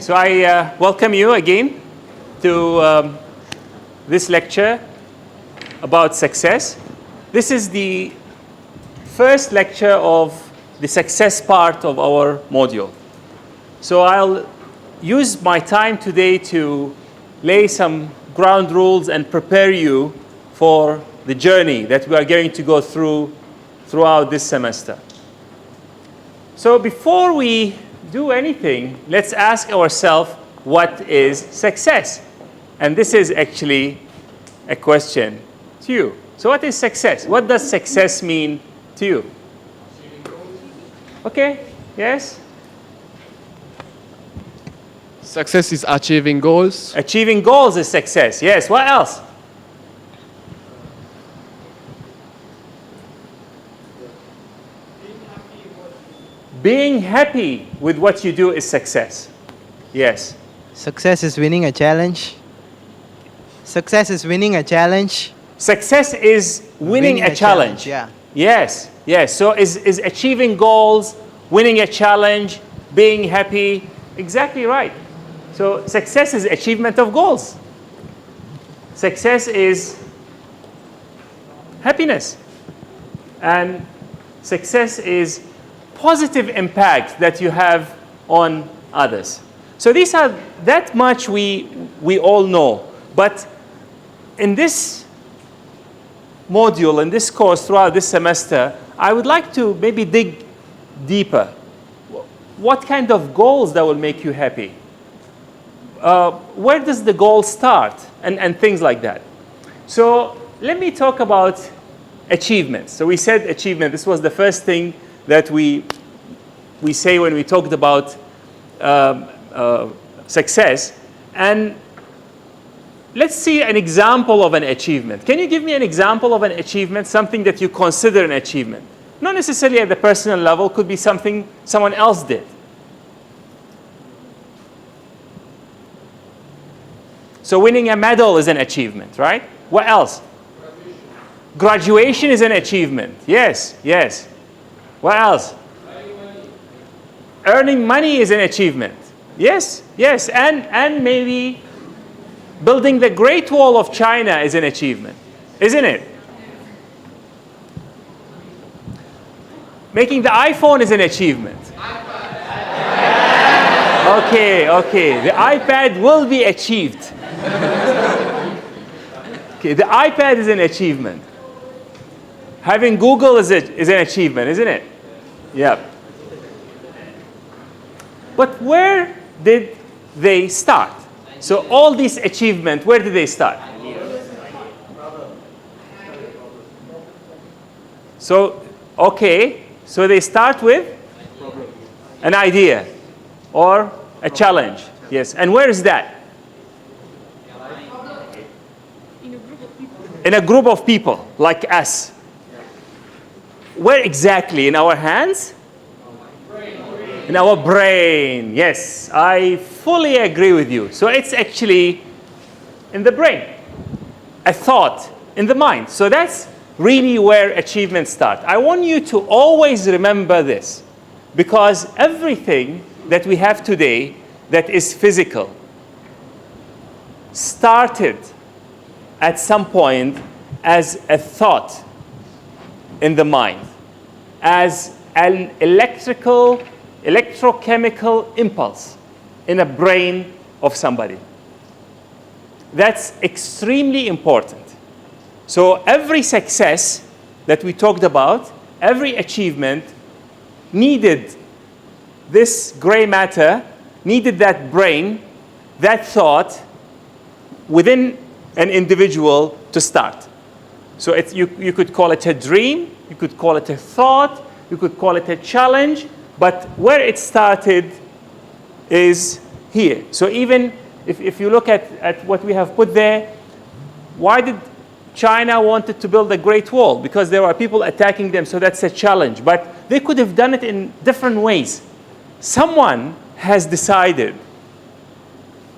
So I welcome you again to this lecture about success. This is the first lecture of the success part of our module. So I'll use my time today to lay some ground rules and prepare you for the journey that we are going to go throughout this semester. So before we do anything, let's ask ourselves, what is success? And this is actually a question to you. So what is success? What does success mean to you? Okay, yes? Success is achieving goals. Achieving goals is success, yes. What else? Being happy with what you do is success. Yes. Success is winning a challenge. Success is winning a challenge. Success is winning a challenge. Yeah. Yes, yes. So is achieving goals, winning a challenge, being happy, exactly right. So success is achievement of goals. Success is happiness. And success is positive impact that you have on others. So these are that much we all know. But in this module, in this course, throughout this semester, I would like to maybe dig deeper. What kind of goals that will make you happy? Where does the goal start? And things like that. So let me talk about achievements. So we said achievement. This was the first thing that we say when we talked about success. And let's see an example of an achievement. Can you give me an example of an achievement, something that you consider an achievement? Not necessarily at the personal level, could be something someone else did. So winning a medal is an achievement, right? What else? Graduation is an achievement. Yes, yes. What else? Earning money is an achievement. Yes, yes. And maybe building the Great Wall of China is an achievement, isn't it? Making the iPhone is an achievement. Okay, okay. The iPad will be achieved. Okay, the iPad is an achievement. Having Google is an achievement, isn't it? Yeah. But where did they start? So all these achievements, where did they start? So, okay, so they start with an idea or a challenge. Yes, and where is that? In a group of people, like us. Where exactly? In our hands? In our brain. Yes, I fully agree with you. So it's actually in the brain. A thought in the mind. So that's really where achievements start. I want you to always remember this, because everything that we have today that is physical started at some point as a thought in the mind, as an electrochemical impulse in a brain of somebody. That's extremely important. So every success that we talked about, every achievement needed this gray matter, needed that brain, that thought within an individual to start. So you could call it a dream, you could call it a thought, you could call it a challenge, but where it started is here. So even if you look at what we have put there, why did China wanted to build a Great Wall? Because there are people attacking them, so that's a challenge. But they could have done it in different ways. Someone has decided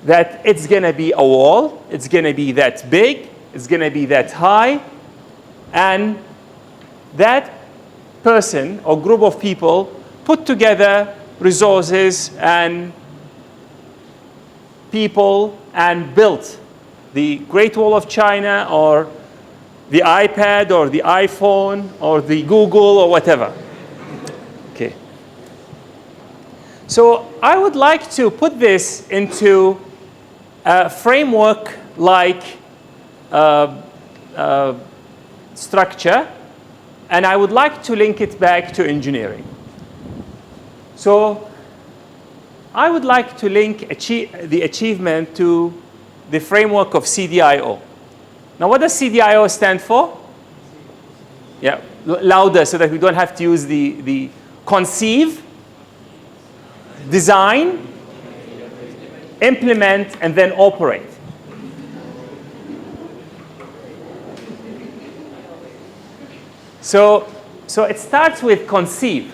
that it's going to be a wall, it's going to be that big, it's going to be that high, and that person or group of people put together resources and people and built the Great Wall of China or the iPad or the iPhone or the Google or whatever. Okay. So I would like to put this into a framework like structure, and I would like to link it back to engineering. So I would like to link the achievement to the framework of CDIO. Now, what does CDIO stand for? Yeah, louder so that we don't have to use the conceive, design, implement, and then operate. So it starts with conceive.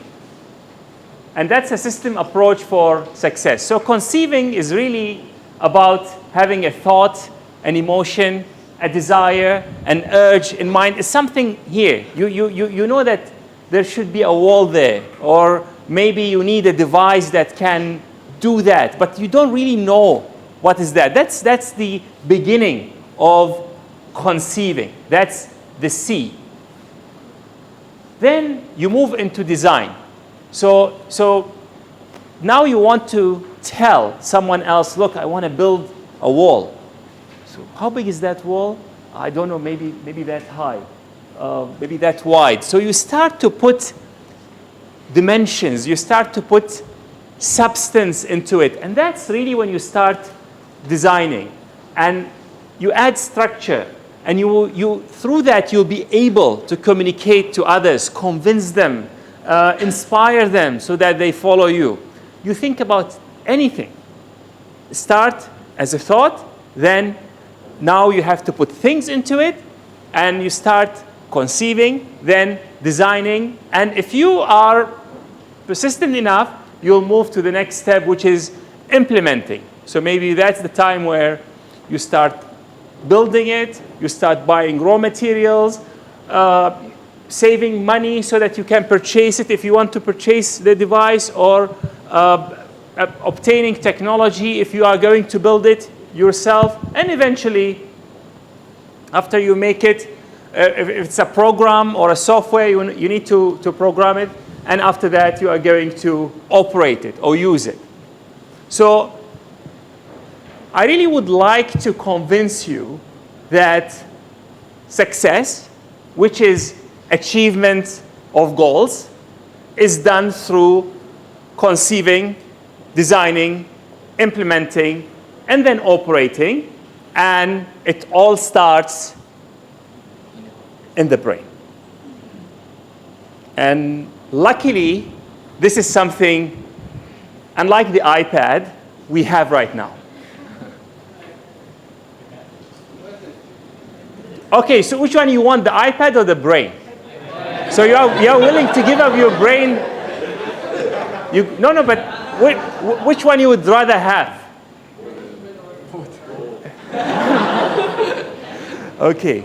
And that's a system approach for success. So conceiving is really about having a thought, an emotion, a desire, an urge in mind. It's something here. You know that there should be a wall there, or maybe you need a device that can do that, but you don't really know what is that. That's the beginning of conceiving. That's the C. Then you move into design. So now you want to tell someone else, look, I want to build a wall. So how big is that wall? I don't know, maybe that high, maybe that wide. So you start to put dimensions, you start to put substance into it. And that's really when you start designing. And you add structure. And through that, you'll be able to communicate to others, convince them, inspire them so that they follow you. You think about anything. Start as a thought, then now you have to put things into it, and you start conceiving, then designing. And if you are persistent enough, you'll move to the next step, which is implementing. So maybe that's the time where you start building it, you start buying raw materials, saving money so that you can purchase it if you want to purchase the device, or obtaining technology if you are going to build it yourself. And eventually, after you make it, if it's a program or a software, you need to program it. And after that, you are going to operate it or use it. So I really would like to convince you that success, which is achievement of goals, is done through conceiving, designing, implementing, and then operating. And it all starts in the brain. And luckily, this is something, unlike the iPad, we have right now. Okay, so which one you want, the iPad or the brain? So you're willing to give up your brain? No, but which one you would rather have? Okay.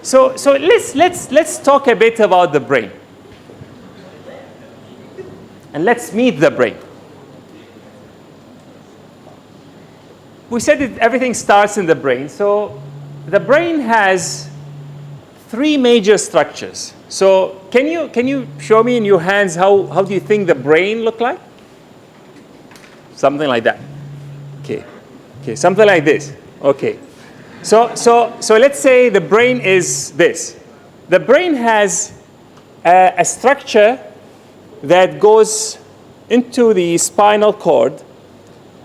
So let's talk a bit about the brain. And let's meet the brain. We said that everything starts in the brain. So the brain has three major structures. So can you show me in your hands how do you think the brain look like? Something like that. Okay, something like this. Okay. So let's say the brain is this. The brain has a structure that goes into the spinal cord,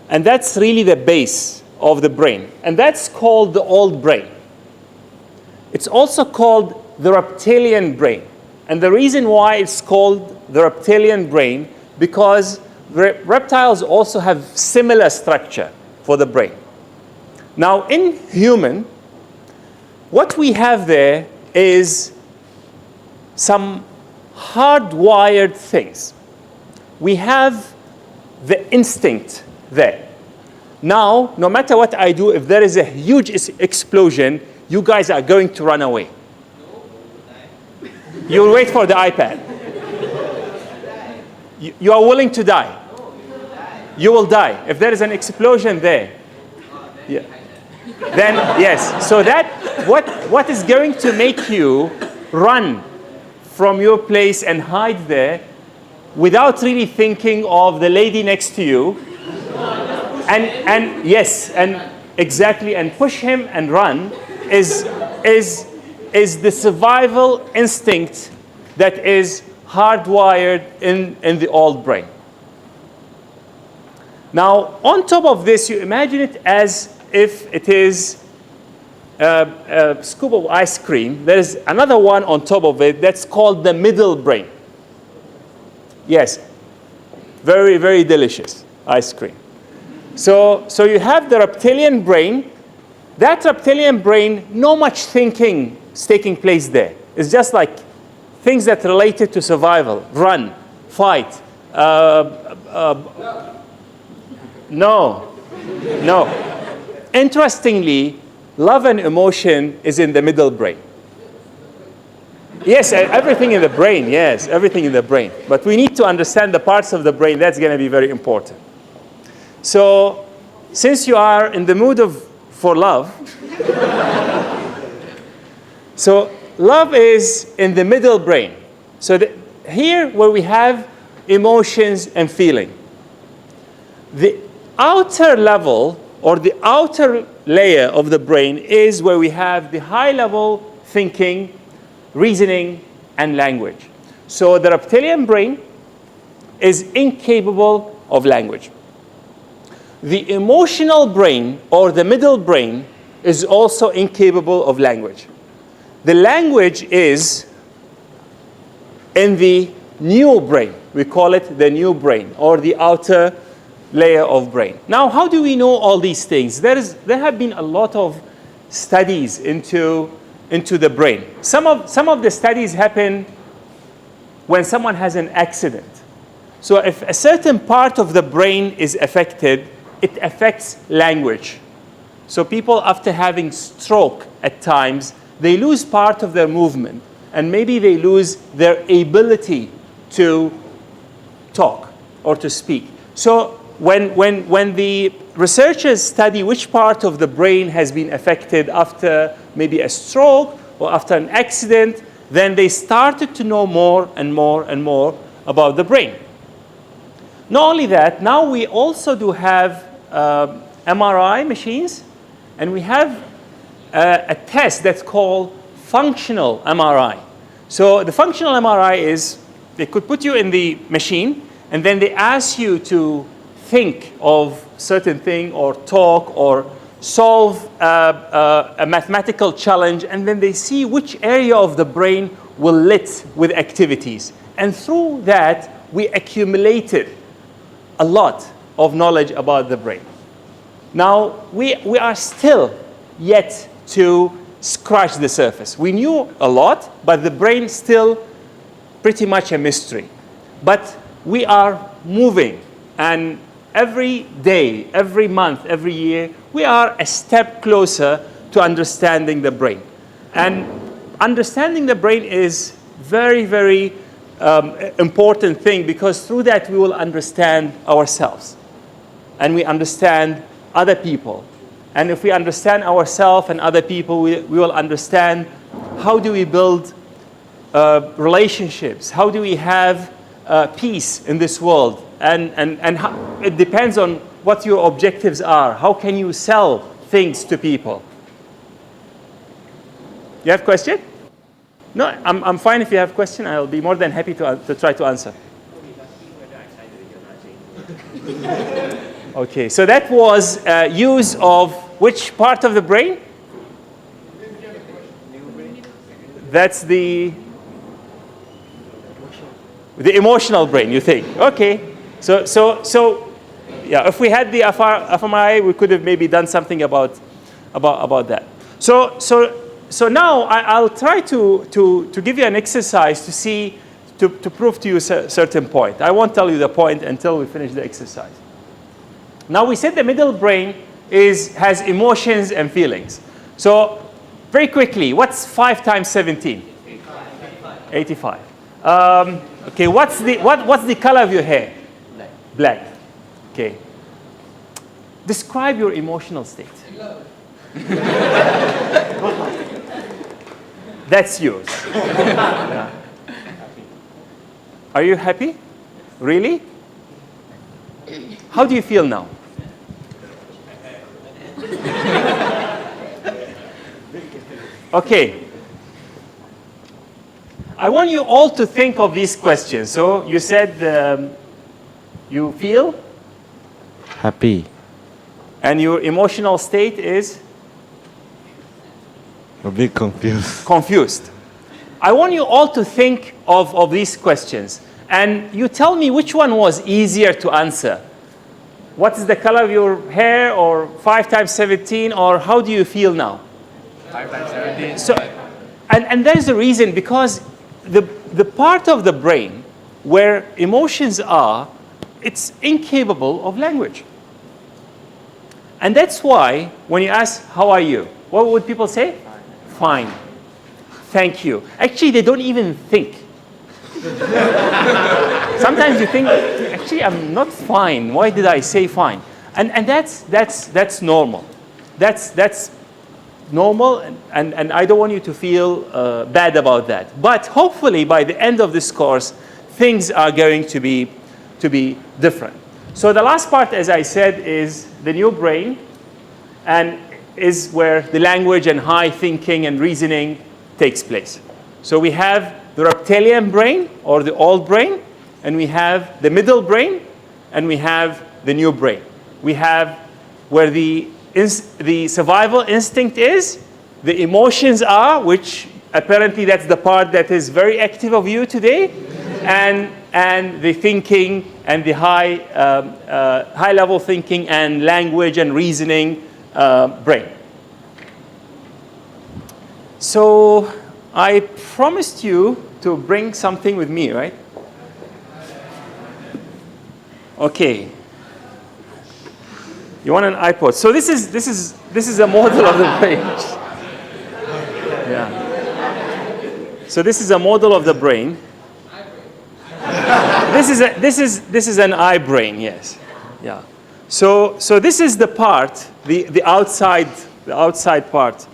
and that's really the base of the brain. And that's called the old brain. It's also called the reptilian brain. And the reason why it's called the reptilian brain, because reptiles also have similar structure for the brain. Now, in human, what we have there is some hardwired things. We have the instinct there. Now, no matter what I do, if there is a huge explosion, you guys are going to run away. You'll wait for the iPad. You are willing to die. you will die. If there is an explosion there, yeah, then yes. So that what is going to make you run from your place and hide there without really thinking of the lady next to you, and yes, and exactly, and push him and run is the survival instinct that is hardwired in the old brain. Now, on top of this, you imagine it as if it is a scoop of ice cream. There is another one on top of it that's called the middle brain. Yes, very, very delicious ice cream. So you have the reptilian brain. That reptilian brain, no much thinking is taking place there. It's just like things that related to survival, run, fight. No. Interestingly, love and emotion is in the middle brain. Yes, everything in the brain, yes, everything in the brain. But we need to understand the parts of the brain. That's going to be very important. So, since you are in the mood for love, so love is in the middle brain. So here where we have emotions and feeling. The outer level or the outer layer of the brain is where we have the high level thinking, reasoning, and language. So the reptilian brain is incapable of language. The emotional brain or the middle brain is also incapable of language. The language is in the new brain. We call it the new brain or the outer layer of brain. Now, how do we know all these things? There have been a lot of studies into the brain. Some of the studies happen when someone has an accident. So if a certain part of the brain is affected, it affects language. So people after having stroke at times, they lose part of their movement and maybe they lose their ability to talk or to speak. So when the researchers study which part of the brain has been affected after maybe a stroke or after an accident, then they started to know more and more and more about the brain. Not only that, now we also do have MRI machines, and we have a test that's called functional MRI. So the functional MRI is, they could put you in the machine, and then they ask you to think of certain thing or talk or solve a mathematical challenge, and then they see which area of the brain will lit with activities. And through that, we accumulated a lot of knowledge about the brain. Now, we are still yet to scratch the surface. We knew a lot, but the brain is still pretty much a mystery. But we are moving, and every day, every month, every year, we are a step closer to understanding the brain. And understanding the brain is very, very important thing, because through that we will understand ourselves and we understand other people. And if we understand ourselves and other people, we will understand how do we build relationships, how do we have peace in this world, and how, it depends on what your objectives are. How can you sell things to people? You have a question? No, I'm fine if you have a question. I'll be more than happy to try to answer. Okay, so that was use of which part of the brain? That's the emotional brain, you think? Okay, so yeah. If we had the fMRI, we could have maybe done something about that. So now I'll try to give you an exercise to see to prove to you a certain point. I won't tell you the point until we finish the exercise. Now we said the middle brain has emotions and feelings. So very quickly, what's 5 times 17? 85. Okay, what's the color of your hair? Black. Okay. Describe your emotional state. That's yours. Yeah. Are you happy? Really? How do you feel now? Okay. I want you all to think of these questions. So you said you feel? Happy. And your emotional state is? A bit confused. Confused. I want you all to think of these questions. And you tell me which one was easier to answer. What is the color of your hair, or 5 times 17, or how do you feel now? 5 times 17. So, and there's a reason, because the part of the brain where emotions are, it's incapable of language. And that's why when you ask, how are you? What would people say? Fine. Thank you. Actually, they don't even think. Sometimes you think, actually, I'm not fine. Why did I say fine? And that's normal. That's normal, and I don't want you to feel bad about that. But hopefully, by the end of this course, things are going to be different. So the last part, as I said, is the new brain, and is where the language and high thinking and reasoning takes place. So we have the reptilian brain, or the old brain, and we have the middle brain, and we have the new brain. We have where the survival instinct is, the emotions are, which apparently that's the part that is very active of you today, and the thinking and the high level thinking and language and reasoning brain. So I promised you to bring something with me, right? Okay. You want an iPod? So this is a model of the brain. Yeah. So this is a model of the brain. This is an eye brain, yes. Yeah. So this is the part, the outside part.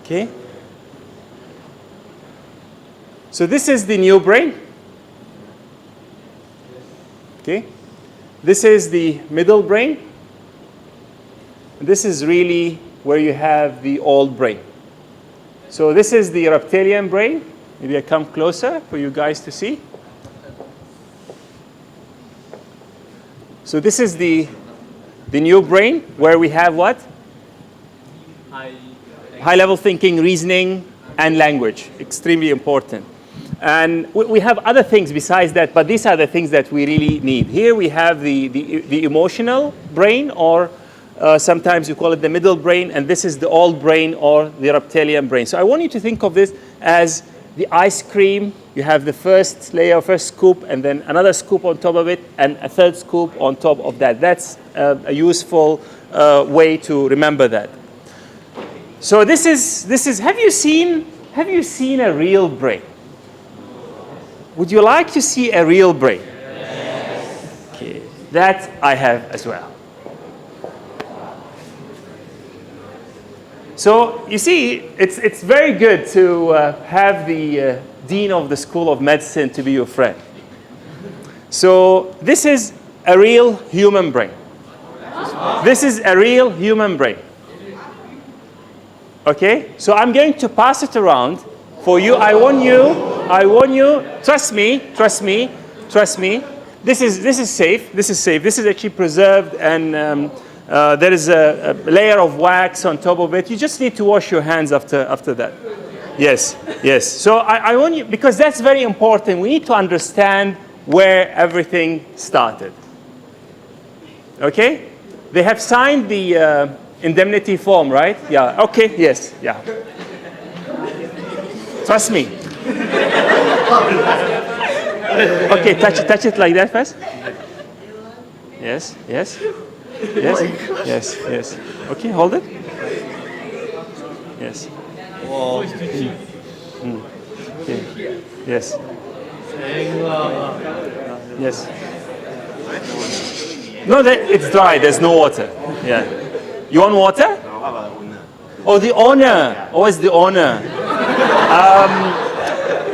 Okay. So this is the new brain. Okay. This is the middle brain. This is really where you have the old brain. So this is the reptilian brain. Maybe I come closer for you guys to see. So this is the new brain, where we have what? High-level thinking, reasoning, and language. Extremely important. And we have other things besides that, but these are the things that we really need. Here we have the emotional brain, or sometimes you call it the middle brain, and this is the old brain, or the reptilian brain. So I want you to think of this as the ice cream. You have the first layer, first scoop, and then another scoop on top of it, and a third scoop on top of that. That's a useful way to remember that. So this is. Have you seen a real brain? Would you like to see a real brain? Yes. Okay, that I have as well. So you see, it's very good to have the dean of the School of Medicine to be your friend. So this is a real human brain. This is a real human brain. Okay, so I'm going to pass it around for you. I want you, trust me. This is safe. This is actually preserved, and there is a layer of wax on top of it. You just need to wash your hands after that. Yes. So I want you, because that's very important. We need to understand where everything started. Okay? They have signed the indemnity form, right? Yeah. Okay. Yes. Yeah. Trust me. Okay. Touch it like that first. Yes. Okay. Hold it. Yes. Okay. Yes. Yes. No, it's dry. There's no water. Yeah. You want water? Oh, the owner. Oh, it's the owner.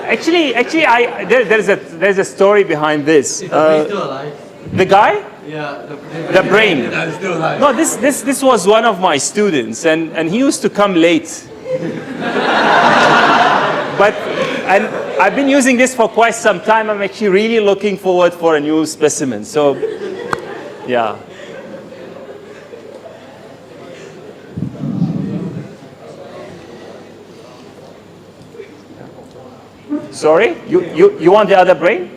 Actually, there's a story behind this. The guy? Yeah, The brain. still alive. No, this was one of my students, and he used to come late. And I've been using this for quite some time. I'm actually really looking forward for a new specimen. So, yeah. Sorry, you want the other brain?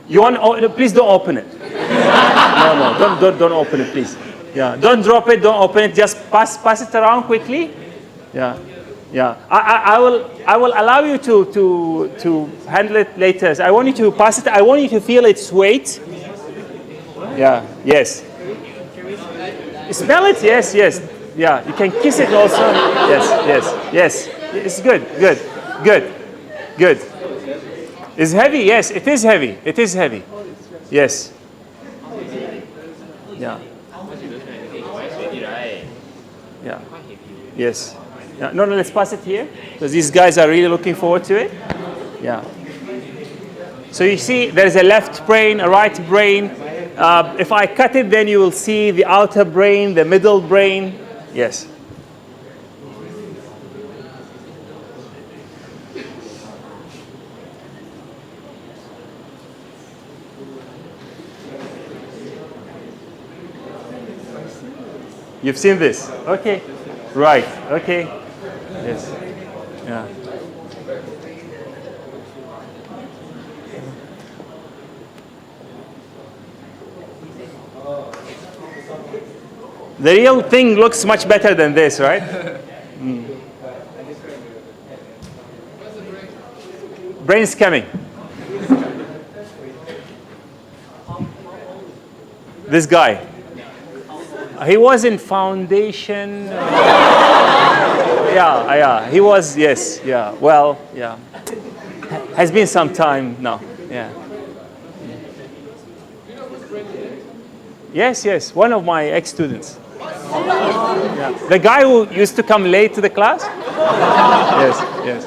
You want? Oh, please don't open it. No, don't open it, please. Yeah, don't drop it. Don't open it. Just pass it around quickly. Yeah, yeah. I will allow you to handle it later. I want you to pass it. I want you to feel its weight. Yeah. Yes. Smell it. Yes. Yes. Yeah. You can kiss it also. Yes. Yes. Yes. It's good. Good. Good. Good. It's heavy. Yes. It is heavy. It is heavy. Yes. Yeah. Yeah. Yes. Yeah. No, let's pass it here because these guys are really looking forward to it. Yeah. So you see, there's a left brain, a right brain. If I cut it, then you will see the outer brain, the middle brain. Yes. You've seen this? Okay. Right. Okay. Yes. Yeah. The real thing looks much better than this, right? Brain's coming. This guy. He was in foundation. Yeah. He was, yes, yeah. Well, yeah. Has been some time now. Yeah. Yes. One of my ex-students. Yeah. The guy who used to come late to the class? Yes. Yeah.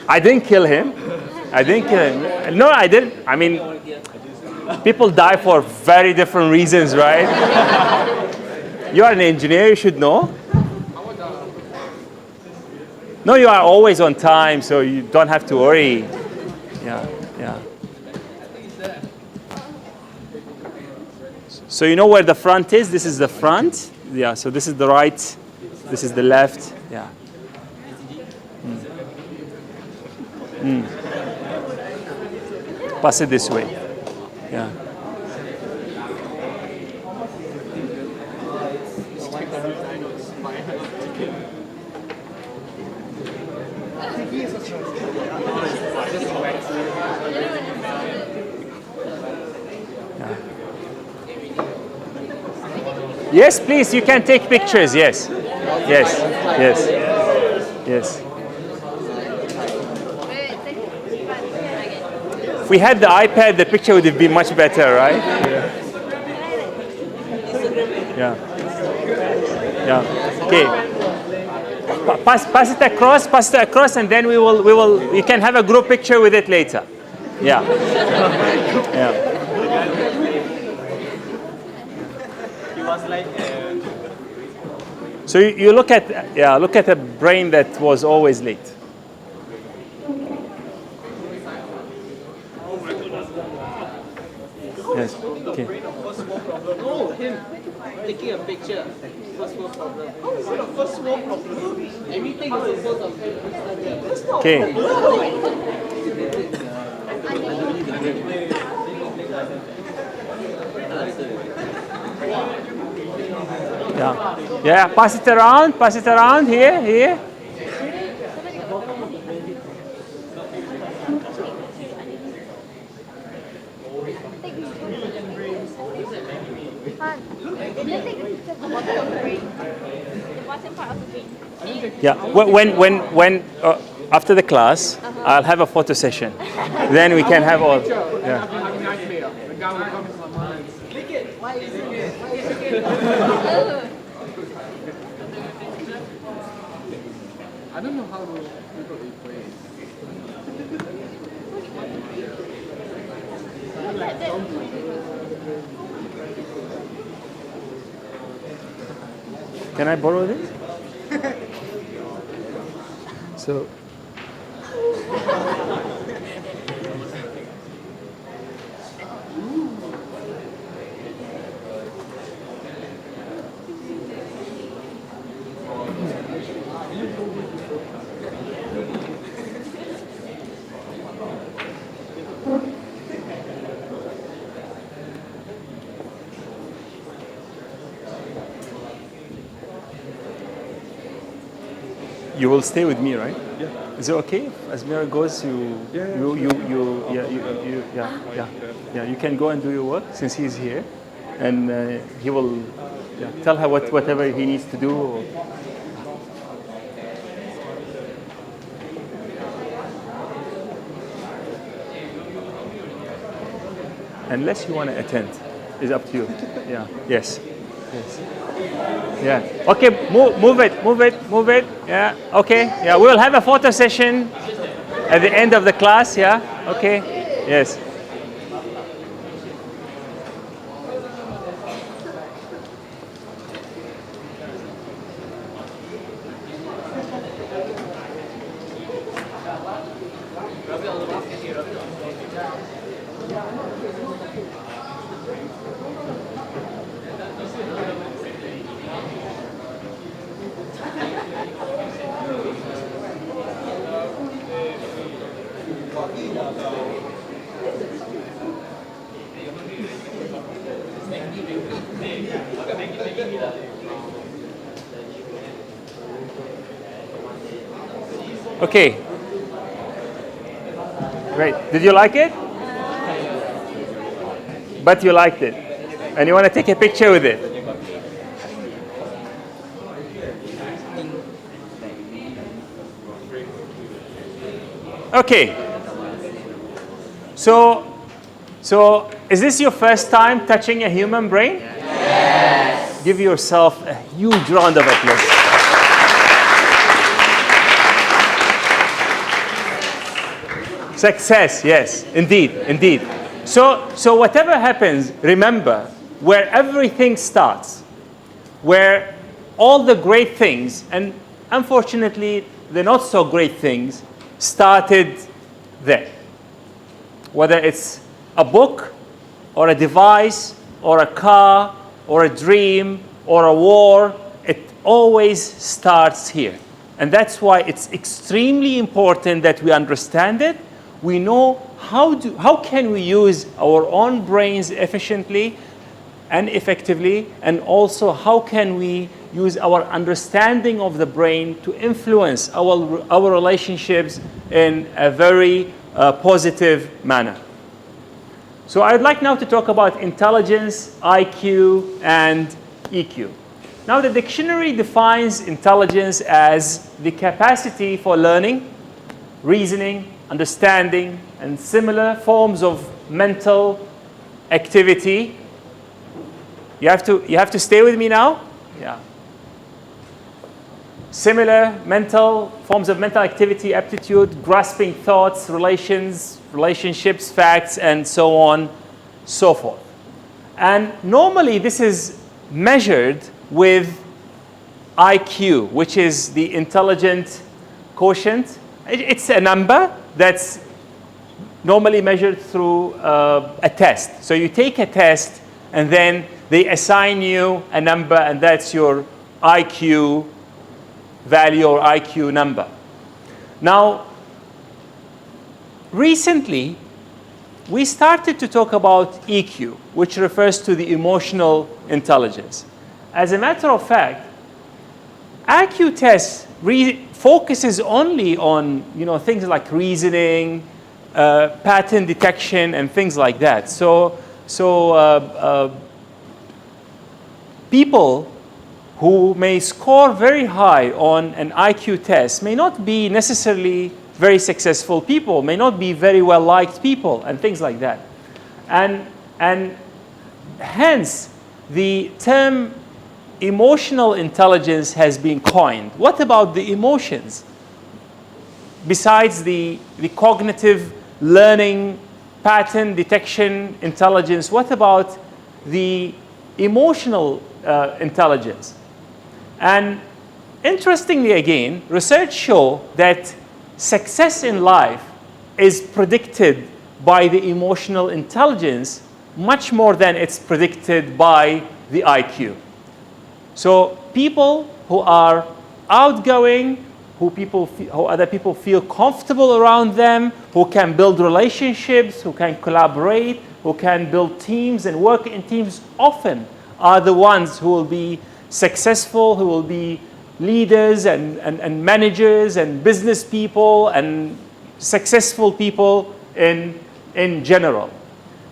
I didn't kill him. No, I didn't. I mean, people die for very different reasons, right? You are an engineer, you should know. No, you are always on time, so you don't have to worry. Yeah. So you know where the front is? This is the front. Yeah, so this is the right. This is the left. Yeah. Pass it this way. Yeah. Yes, please, you can take pictures, yes. Yes. If we had the iPad, the picture would have been much better, right? Yeah. Okay. Pass it across, and then we can have a group picture with it later. Yeah. So you look at a brain that was always late. Yes. Okay. No, him taking a picture. First world problem. What a first world problem? Everything is supposed to be. Okay. Yeah. Pass it around. Here. bottom part of the brain. Yeah. When after the class, I'll have a photo session. Then we can have all. Yeah. I don't know how people equate. Can I borrow this? So. You will stay with me, right? Yeah. Is it okay if Asmira goes? You can go and do your work since he's here, and he will tell her whatever he needs to do. Unless you want to attend, it's up to you. Yeah. Yes. Yes. Yeah. Okay. Move it. Yeah. Okay. Yeah. We will have a photo session at the end of the class. Yeah. Okay. Yes. Okay. Great. Did you like it? But you liked it. And you want to take a picture with it. Okay. So is this your first time touching a human brain? Yes. Give yourself a huge round of applause. Success, yes, indeed. So whatever happens, remember, where everything starts, where all the great things, and unfortunately the not so great things, started there. Whether it's a book, or a device, or a car, or a dream, or a war, it always starts here. And that's why it's extremely important that we understand it. We know how can we use our own brains efficiently and effectively, and also how can we use our understanding of the brain to influence our relationships in a very positive manner. So I'd like now to talk about intelligence, IQ, and EQ. Now the dictionary defines intelligence as the capacity for learning, reasoning, understanding, and similar forms of mental activity. You have to stay with me now? Yeah. Similar forms of mental activity, aptitude, grasping thoughts, relationships, facts, and so on, so forth. And normally this is measured with IQ, which is the intelligent quotient. It's a number that's normally measured through a test. So you take a test, and then they assign you a number, and that's your IQ value or IQ number. Now, recently, we started to talk about EQ, which refers to the emotional intelligence. As a matter of fact, IQ tests focuses only on things like reasoning, pattern detection, and things like that. So people who may score very high on an IQ test may not be necessarily very successful people, may not be very well liked people, and things like that. And hence, the term emotional intelligence has been coined. What about the emotions? Besides the cognitive learning, pattern detection intelligence, what about the emotional intelligence? And interestingly again, research shows that success in life is predicted by the emotional intelligence much more than it's predicted by the IQ. So people who are outgoing, who other people feel comfortable around them, who can build relationships, who can collaborate, who can build teams and work in teams, often are the ones who will be successful, who will be leaders and managers and business people and successful people in general.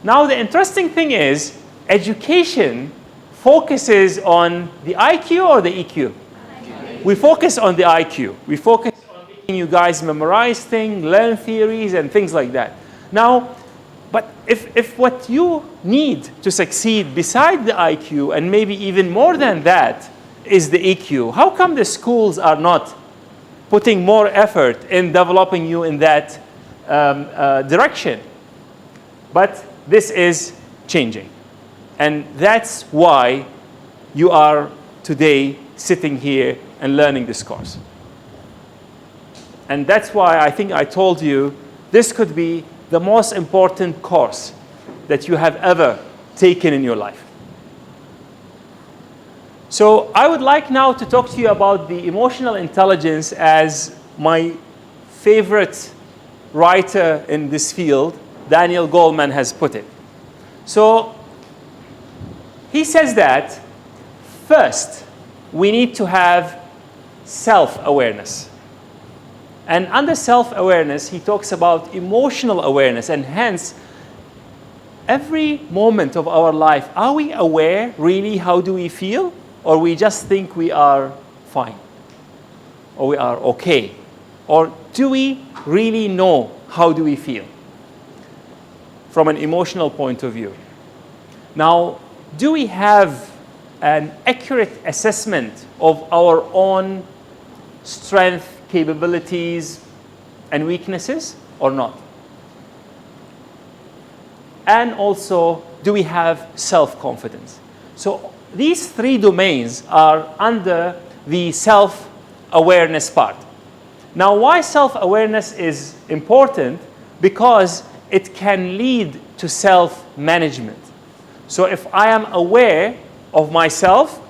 Now the interesting thing is, education focuses on the IQ or the EQ? We focus on the IQ. We focus on making you guys memorize things, learn theories, and things like that. Now, but if what you need to succeed beside the IQ, and maybe even more than that, is the EQ, how come the schools are not putting more effort in developing you in that direction? But this is changing. And that's why you are today sitting here and learning this course. And that's why I think I told you this could be the most important course that you have ever taken in your life. So I would like now to talk to you about the emotional intelligence, as my favorite writer in this field, Daniel Goleman, has put it. So he says that first, we need to have self-awareness. And under self-awareness, he talks about emotional awareness, and hence, every moment of our life, are we aware really how do we feel? Or we just think we are fine? Or we are okay? Or do we really know how do we feel from an emotional point of view? Now, do we have an accurate assessment of our own strength, capabilities, and weaknesses, or not? And also, do we have self-confidence? So these three domains are under the self-awareness part. Now, why self-awareness is important? Because it can lead to self-management. So if I am aware of myself,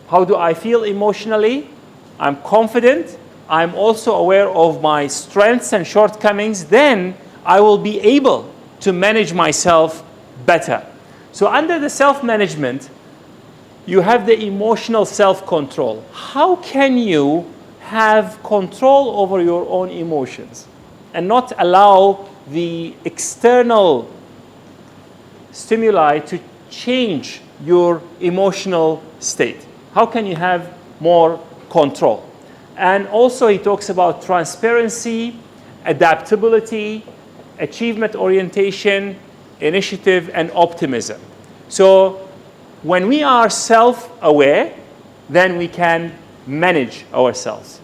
how do I feel emotionally? I'm confident. I'm also aware of my strengths and shortcomings. Then I will be able to manage myself better. So under the self-management, you have the emotional self-control. How can you have control over your own emotions and not allow the external stimuli to change your emotional state? How can you have more control? And also he talks about transparency, adaptability, achievement orientation, initiative, and optimism. So when we are self-aware, then we can manage ourselves.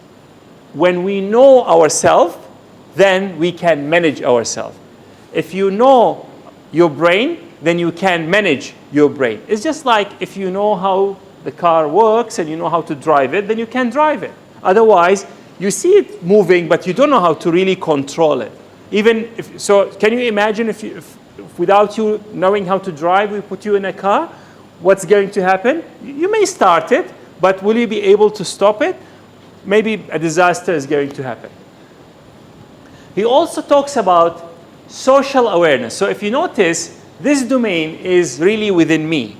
When we know ourselves, then we can manage ourselves. If you know your brain, then you can manage your brain. It's just like if you know how the car works and you know how to drive it, then you can drive it. Otherwise, you see it moving, but you don't know how to really control it. Even if, so can you imagine if without you knowing how to drive, we put you in a car, what's going to happen? You may start it, but will you be able to stop it? Maybe a disaster is going to happen. He also talks about social awareness. So if you notice, this domain is really within me.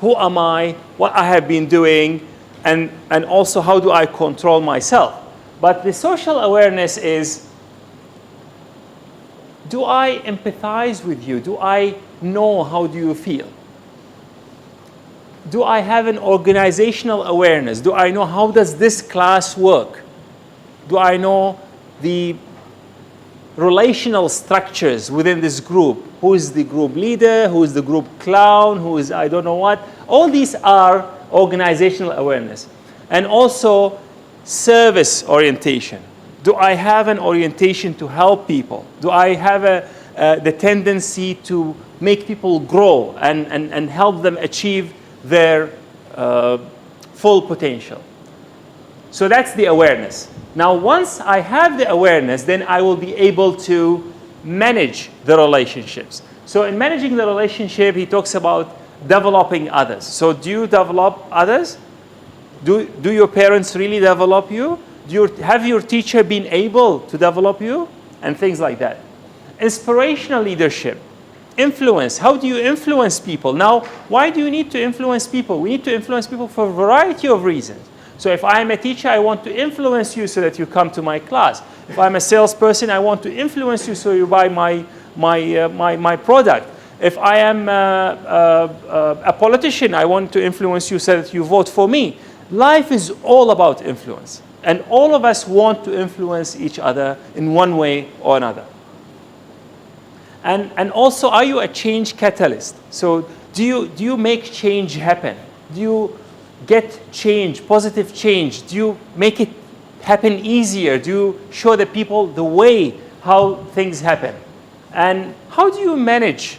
Who am I? What I have been doing? And also how do I control myself? But the social awareness is, do I empathize with you? Do I know how do you feel? do I have an organizational awareness? Do I know how does this class work? Do I know the relational structures within this group? Who is the group leader? Who is the group clown? Who is I don't know what? All these are organizational awareness. And also service orientation. Do I have an orientation to help people? Do I have the tendency to make people grow and help them achieve their full potential? So that's the awareness. Now, once I have the awareness, then I will be able to manage the relationships. So in managing the relationship, he talks about developing others. So do you develop others? Do your parents really develop you? Have your teacher been able to develop you? And things like that. Inspirational leadership. Influence. How do you influence people? Now, why do you need to influence people? We need to influence people for a variety of reasons. So if I'm a teacher, I want to influence you so that you come to my class. If I'm a salesperson, I want to influence you so you buy my product. If I am a politician, I want to influence you so that you vote for me. Life is all about influence. And all of us want to influence each other in one way or another. And also, are you a change catalyst? So do you make change happen? Do you get change, positive change? Do you make it happen easier? Do you show the people the way how things happen? And how do you manage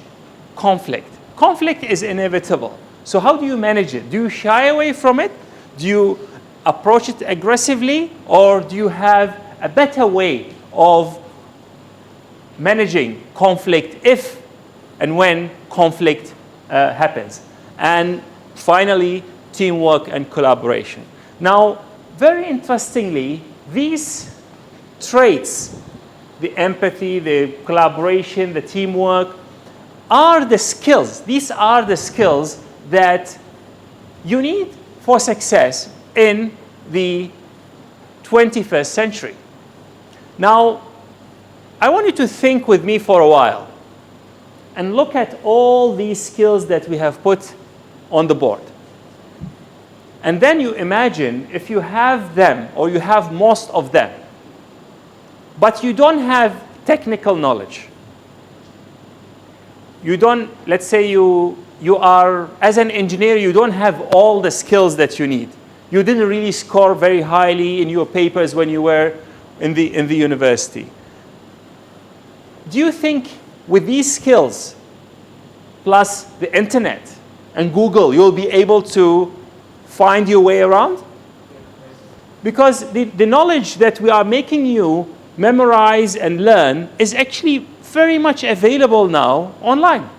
conflict? Conflict is inevitable. So how do you manage it? Do you shy away from it? Do you approach it aggressively? Or do you have a better way of managing conflict if and when conflict happens? And finally, teamwork and collaboration. Now, very interestingly, these traits, the empathy, the collaboration, the teamwork, are the skills. These are the skills that you need for success in the 21st century. Now, I want you to think with me for a while and look at all these skills that we have put on the board. And then you imagine if you have them or you have most of them, but you don't have technical knowledge. You don't, let's say you are, as an engineer, you don't have all the skills that you need. You didn't really score very highly in your papers when you were in the university. Do you think with these skills, plus the internet and Google, you'll be able to find your way around? Because the knowledge that we are making you memorize and learn is actually very much available now online.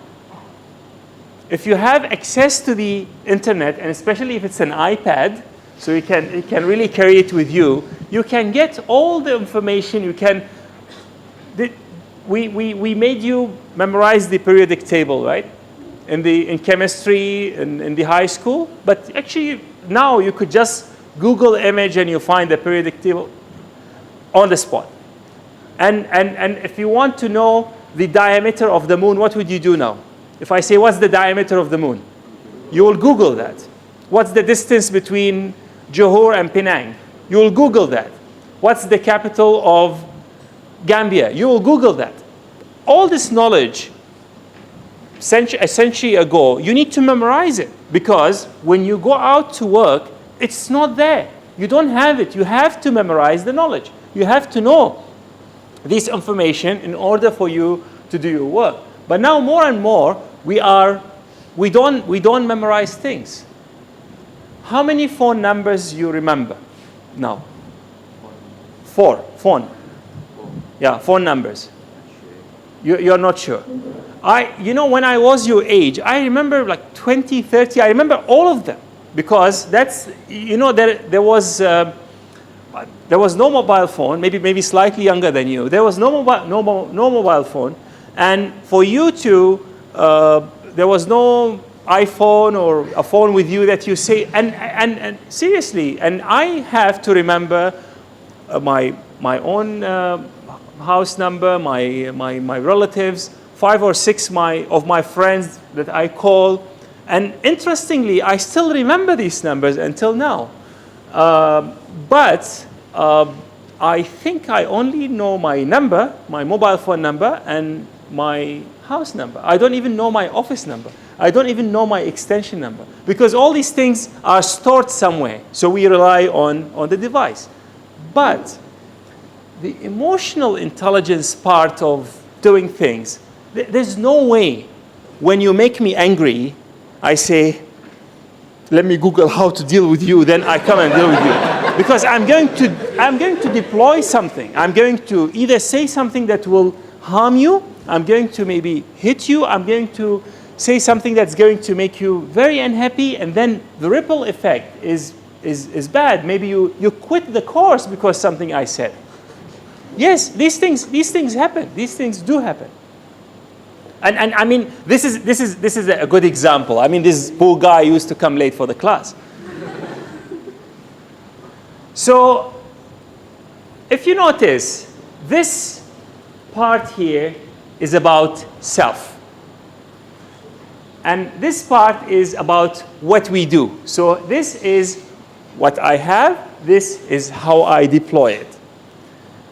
If you have access to the internet, and especially if it's an iPad, so you can really carry it with you, you can get all the information. You can. We made you memorize the periodic table, right? In chemistry in the high school, but actually now you could just Google image and you find the periodic table on the spot. And if you want to know the diameter of the moon, what would you do now? If I say, what's the diameter of the moon? You will Google that. What's the distance between Johor and Penang? You will Google that. What's the capital of Gambia? You will Google that. All this knowledge, a century ago, you need to memorize it, because when you go out to work, it's not there. You don't have it. You have to memorize the knowledge. You have to know this information in order for you to do your work. But now more and more, we don't memorize things. How many phone numbers you remember now? 4. Phone. Yeah, phone numbers. You're not sure. When I was your age, I remember like 20, 30, I remember all of them. Because that's, there was no mobile phone, maybe slightly younger than you. There was no mobile phone. And for you to, there was no iPhone or a phone with you that you say, and seriously, and I have to remember my own house number, my relatives, 5 or 6 of my friends that I call, And interestingly, I still remember these numbers until now. But I think I only know my number, my mobile phone number, and my house number. I don't even know my office number. I don't even know my extension number. Because all these things are stored somewhere. So we rely on the device. But the emotional intelligence part of doing things, there's no way when you make me angry, I say, let me Google how to deal with you, then I come and deal with you. Because I'm going to deploy something. I'm going to either say something that will harm you, I'm going to maybe hit you, I'm going to say something that's going to make you very unhappy, and then the ripple effect is bad. Maybe you quit the course because something I said. Yes, these things happen. These things do happen. And I mean, this is a good example. I mean, this poor guy used to come late for the class. So, if you notice, this part here is about self. And this part is about what we do. So this is what I have. This is how I deploy it.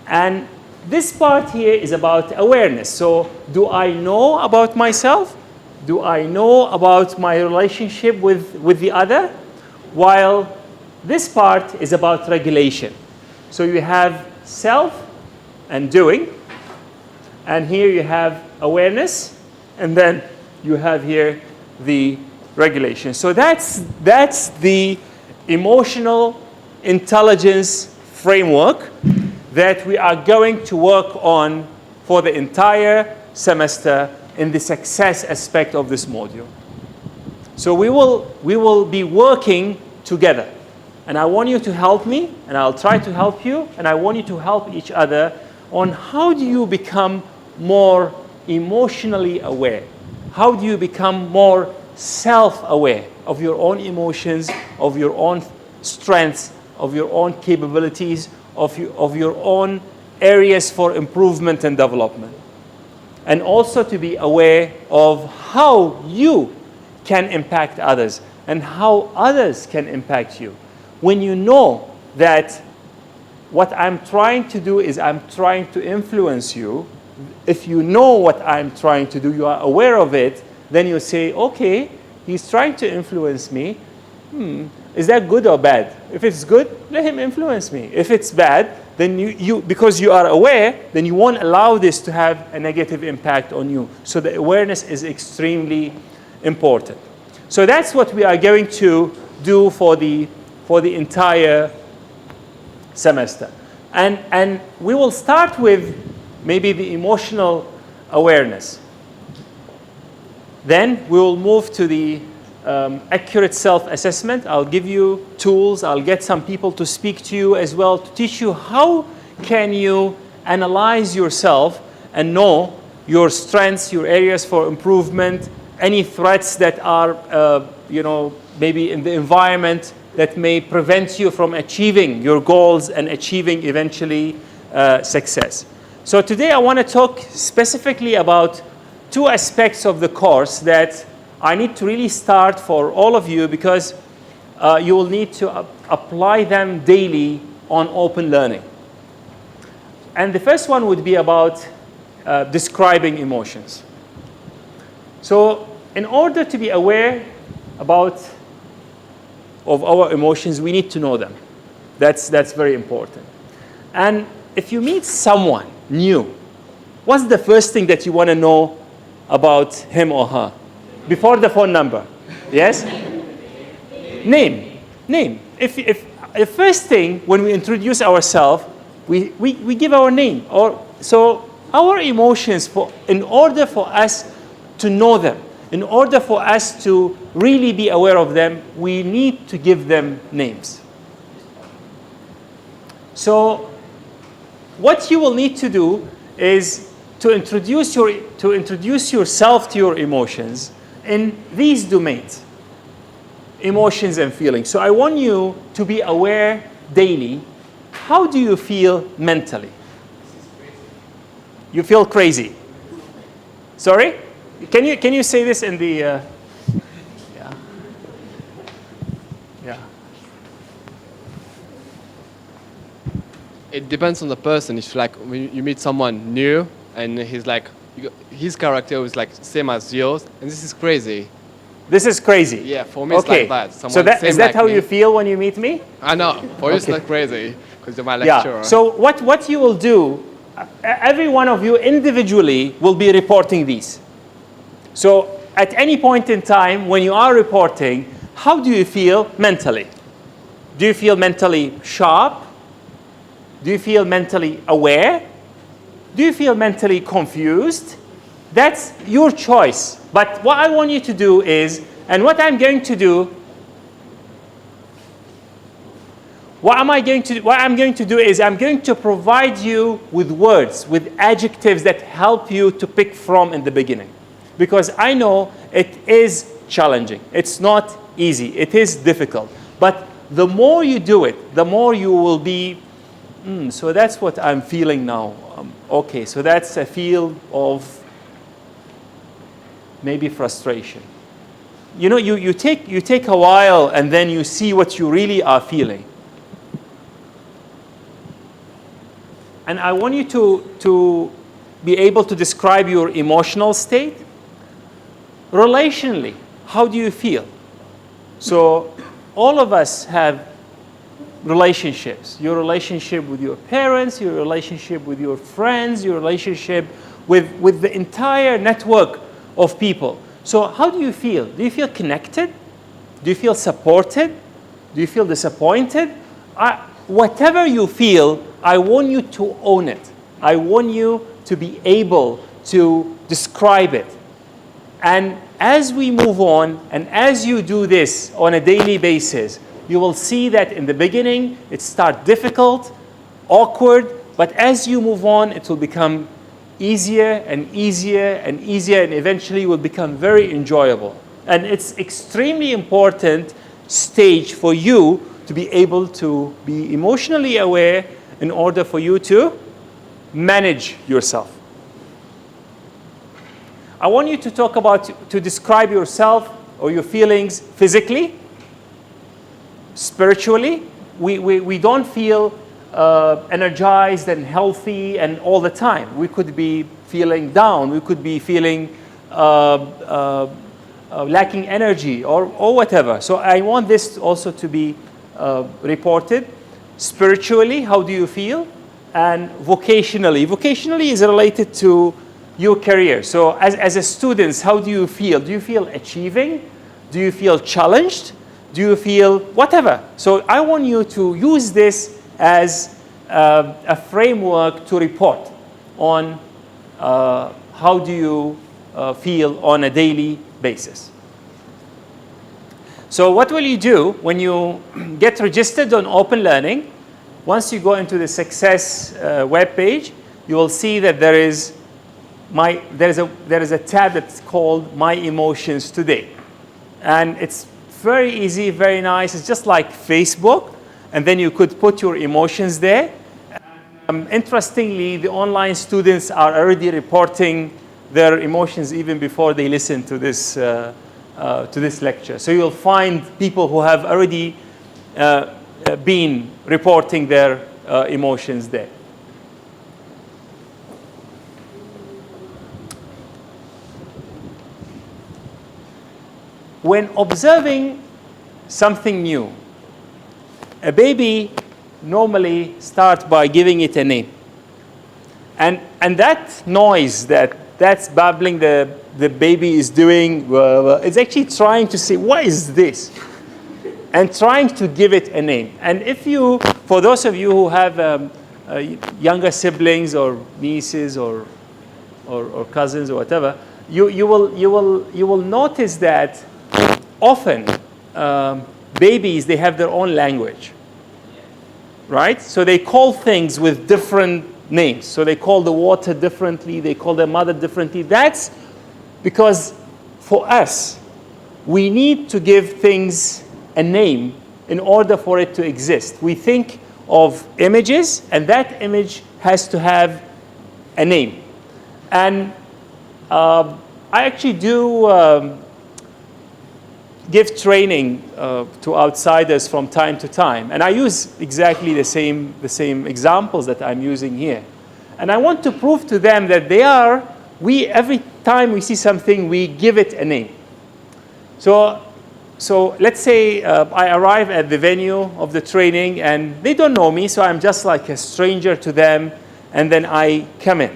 And this part here is about awareness. So do I know about myself? Do I know about my relationship with the other? While this part is about regulation. So you have self and doing. And here you have awareness. And then you have here the regulation. So that's the emotional intelligence framework that we are going to work on for the entire semester in the success aspect of this module. So we will be working together. And I want you to help me, and I'll try to help you, and I want you to help each other on how do you become more emotionally aware? How do you become more self-aware of your own emotions, of your own strengths, of your own capabilities, of your own areas for improvement and development? And also to be aware of how you can impact others and how others can impact you. When you know that what I'm trying to do is I'm trying to influence you, if you know what I'm trying to do, you are aware of it, then you say, okay, he's trying to influence me. Is that good or bad? If it's good, let him influence me. If it's bad, then you because you are aware, then you won't allow this to have a negative impact on you. So the awareness is extremely important. So that's what we are going to do for the entire semester. And we will start with maybe the emotional awareness. Then we will move to the accurate self-assessment. I'll give you tools. I'll get some people to speak to you as well to teach you how can you analyze yourself and know your strengths, your areas for improvement, any threats that are, maybe in the environment that may prevent you from achieving your goals and achieving eventually success. So today I want to talk specifically about two aspects of the course that I need to really start for all of you because you will need to apply them daily on open learning. And the first one would be about describing emotions. So in order to be aware of our emotions, we need to know them. That's very important. And if you meet someone new, what's the first thing that you want to know about him or her? Before the phone number. Yes? Name. If the first thing when we introduce ourselves, we give our name. So our emotions, in order for us to know them, in order for us to really be aware of them, we need to give them names. So what you will need to do is to introduce yourself to your emotions in these domains, emotions and feelings. So I want you to be aware daily. How do you feel mentally? You feel crazy. Sorry? Can you say this in the... yeah. Yeah. It depends on the person. It's like when you meet someone new and he's like, his character is like same as yours, and this is crazy. This is crazy. Yeah, for me it's Okay. like that. So Someone that, same is that like how me. you feel when you meet me? I know. For you it's Okay. like crazy because you're my lecturer. Yeah. So what you will do, every one of you individually will be reporting these. So at any point in time when you are reporting, how do you feel mentally? Do you feel mentally sharp? Do you feel mentally aware? Do you feel mentally confused? That's your choice. But what I want you to do is, and what I'm going to do, what I'm going to do is I'm going to provide you with words, with adjectives that help you to pick from in the beginning. Because I know it is challenging. It's not easy. It is difficult. But the more you do it, the more you will be, so that's what I'm feeling now. Okay, so that's a feel of maybe frustration. You know, you take a while and then you see what you really are feeling. And I want you to be able to describe your emotional state. Relationally, how do you feel? So all of us have relationships. Your relationship with your parents, your relationship with your friends, your relationship with the entire network of people. So how do you feel? Do you feel connected? Do you feel supported? Do you feel disappointed? Whatever you feel, I want you to own it. I want you to be able to describe it. And as we move on, and as you do this on a daily basis, you will see that in the beginning, it starts difficult, awkward, but as you move on, it will become easier and easier and easier, and eventually will become very enjoyable. And it's extremely important stage for you to be able to be emotionally aware in order for you to manage yourself. I want you to talk about, to describe yourself or your feelings physically, spiritually. We don't feel energized and healthy and all the time. We could be feeling down. We could be feeling lacking energy or whatever. So I want this also to be reported. Spiritually, how do you feel? And vocationally. Vocationally is related to your career. So as a student, how do you feel? Do you feel achieving? Do you feel challenged? Do you feel whatever? So I want you to use this as a framework to report on how do you feel on a daily basis. So what will you do when you get registered on Open Learning? Once you go into the Success web page, you will see that there is a tab that's called My Emotions Today. And it's very easy, very nice. It's just like Facebook. And then you could put your emotions there. Interestingly, the online students are already reporting their emotions even before they listen to this lecture. So you'll find people who have already been reporting their emotions there. When observing something new, a baby normally starts by giving it a name. And that noise that's babbling the baby is doing, it's actually trying to say, what is this? And trying to give it a name. And if you, for those of you who have younger siblings or nieces or cousins or whatever, you will notice that often babies, they have their own language, right? So they call things with different names. So they call the water differently, they call their mother differently. That's because for us, we need to give things a name in order for it to exist. We think of images, and that image has to have a name. And I actually do give training to outsiders from time to time. And I use exactly the same examples that I'm using here. And I want to prove to them that every time we see something, we give it a name. So let's say I arrive at the venue of the training and they don't know me, so I'm just like a stranger to them, and then I come in.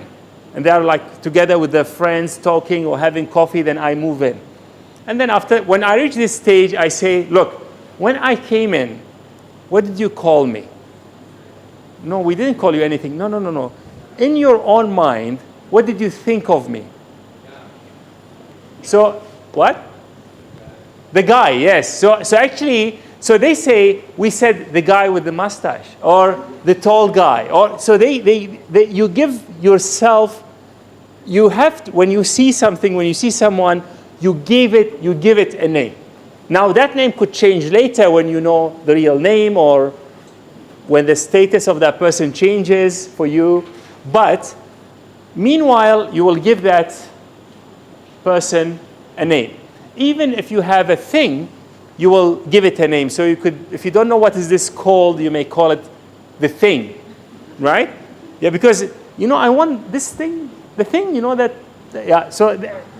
And they're like together with their friends talking or having coffee, then I move in. And then when I reach this stage, I say, look, when I came in, what did you call me? No, we didn't call you anything. No. In your own mind, what did you think of me? So, what? The guy, yes. So actually, they say, we said the guy with the mustache, or the tall guy. So you give yourself, you have to, when you see something, when you see someone, you give it a name. Now that name could change later when you know the real name or when the status of that person changes for you. But meanwhile, you will give that person a name. Even if you have a thing, you will give it a name. So you could, if you don't know what is this called, you may call it the thing, right? Yeah, because, I want this thing, the thing, that, yeah. So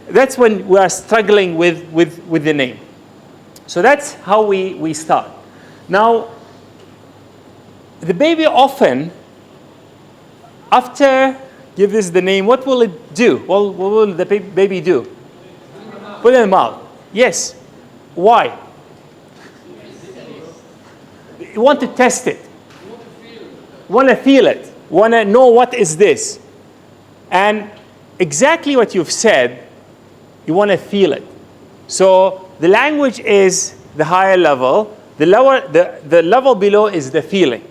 that's when we are struggling with the name. So that's how we start. Now, the baby often, after give this the name, what will it do? Well, what will the baby do? Put it in the mouth. Yes. Why? You want to test it. Want to feel it. Want to know what is this. And exactly what you've said, you want to feel it. So the language is the higher level. The level below is the feeling.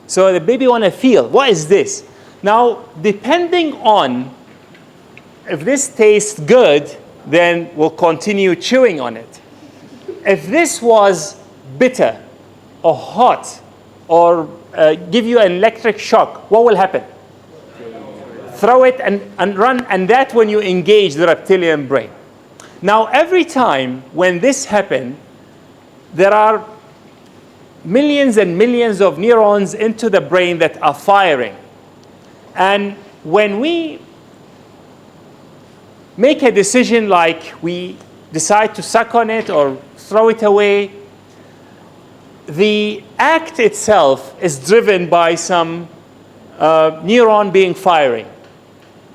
So the baby want to feel, what is this? Now, depending on if this tastes good, then we'll continue chewing on it. If this was bitter or hot or give you an electric shock, what will happen? Throw it and run, and that's when you engage the reptilian brain. Now, every time when this happens, there are millions and millions of neurons into the brain that are firing. And when we make a decision like we decide to suck on it or throw it away, the act itself is driven by some neuron being firing.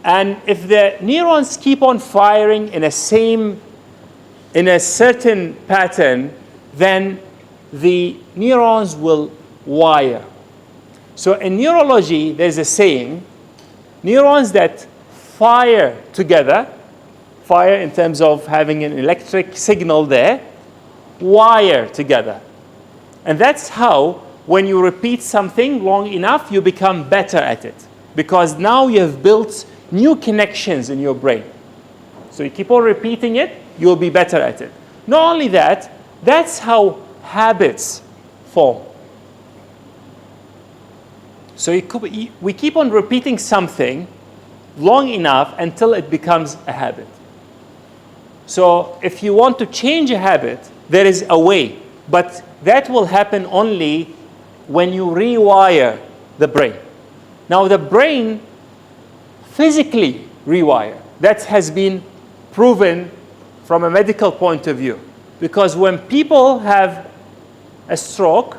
And if the neurons keep on firing in a certain pattern, then the neurons will wire. So in neurology, there's a saying, neurons that fire together, fire in terms of having an electric signal there, wire together. And that's how, when you repeat something long enough, you become better at it. Because now you have built new connections in your brain. So you keep on repeating it, you'll be better at it. Not only that, that's how habits form. So we keep on repeating something long enough until it becomes a habit. So if you want to change a habit, there is a way. But that will happen only when you rewire the brain. Now the brain physically rewire. That has been proven from a medical point of view. Because when people have a stroke,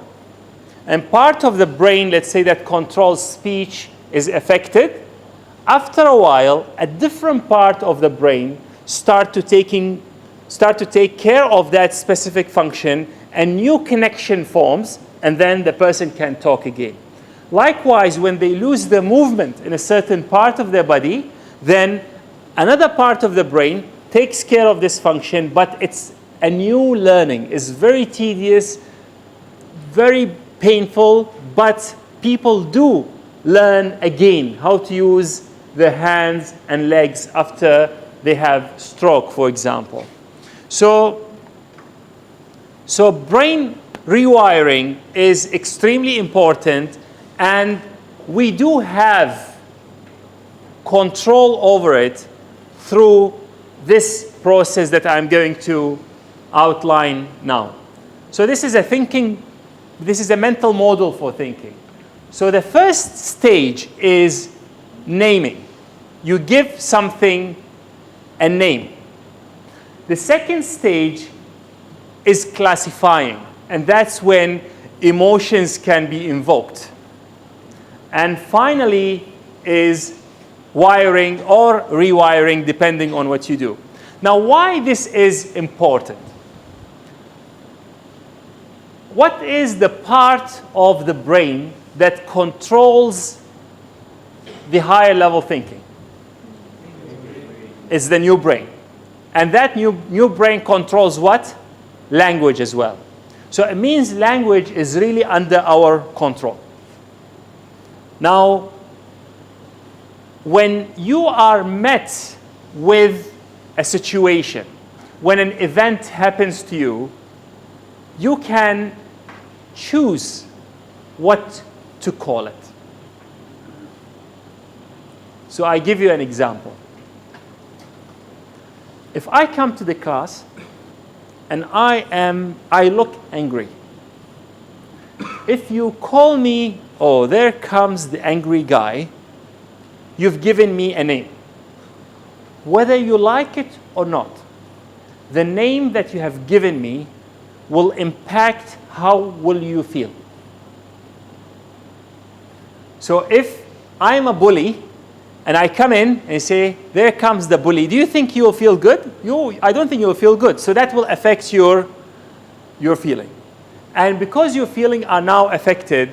and part of the brain, let's say that controls speech, is affected, after a while, a different part of the brain start to take care of that specific function, and new connection forms, and then the person can talk again. Likewise, when they lose the movement in a certain part of their body, then another part of the brain takes care of this function, but it's a new learning. It's very tedious, very painful, but people do learn again how to use their hands and legs after they have stroke, for example. So brain rewiring is extremely important, and we do have control over it through this process that I'm going to outline now. So this is a mental model for thinking. So the first stage is naming. You give something a name. The second stage is classifying, and that's when emotions can be invoked. And finally is wiring or rewiring, depending on what you do. Now, why this is important? What is the part of the brain that controls the higher level thinking? It's the new brain. And that new brain controls what? Language as well. So it means language is really under our control. Now, when you are met with a situation, when an event happens to you, you can choose what to call it. So I give you an example. If I come to the class and I look angry, if you call me, oh, there comes the angry guy, you've given me a name. Whether you like it or not, the name that you have given me will impact how will you feel. So if I'm a bully and I come in and say, there comes the bully, do you think you will feel good? I don't think you will feel good. So that will affect your feeling. And because your feelings are now affected,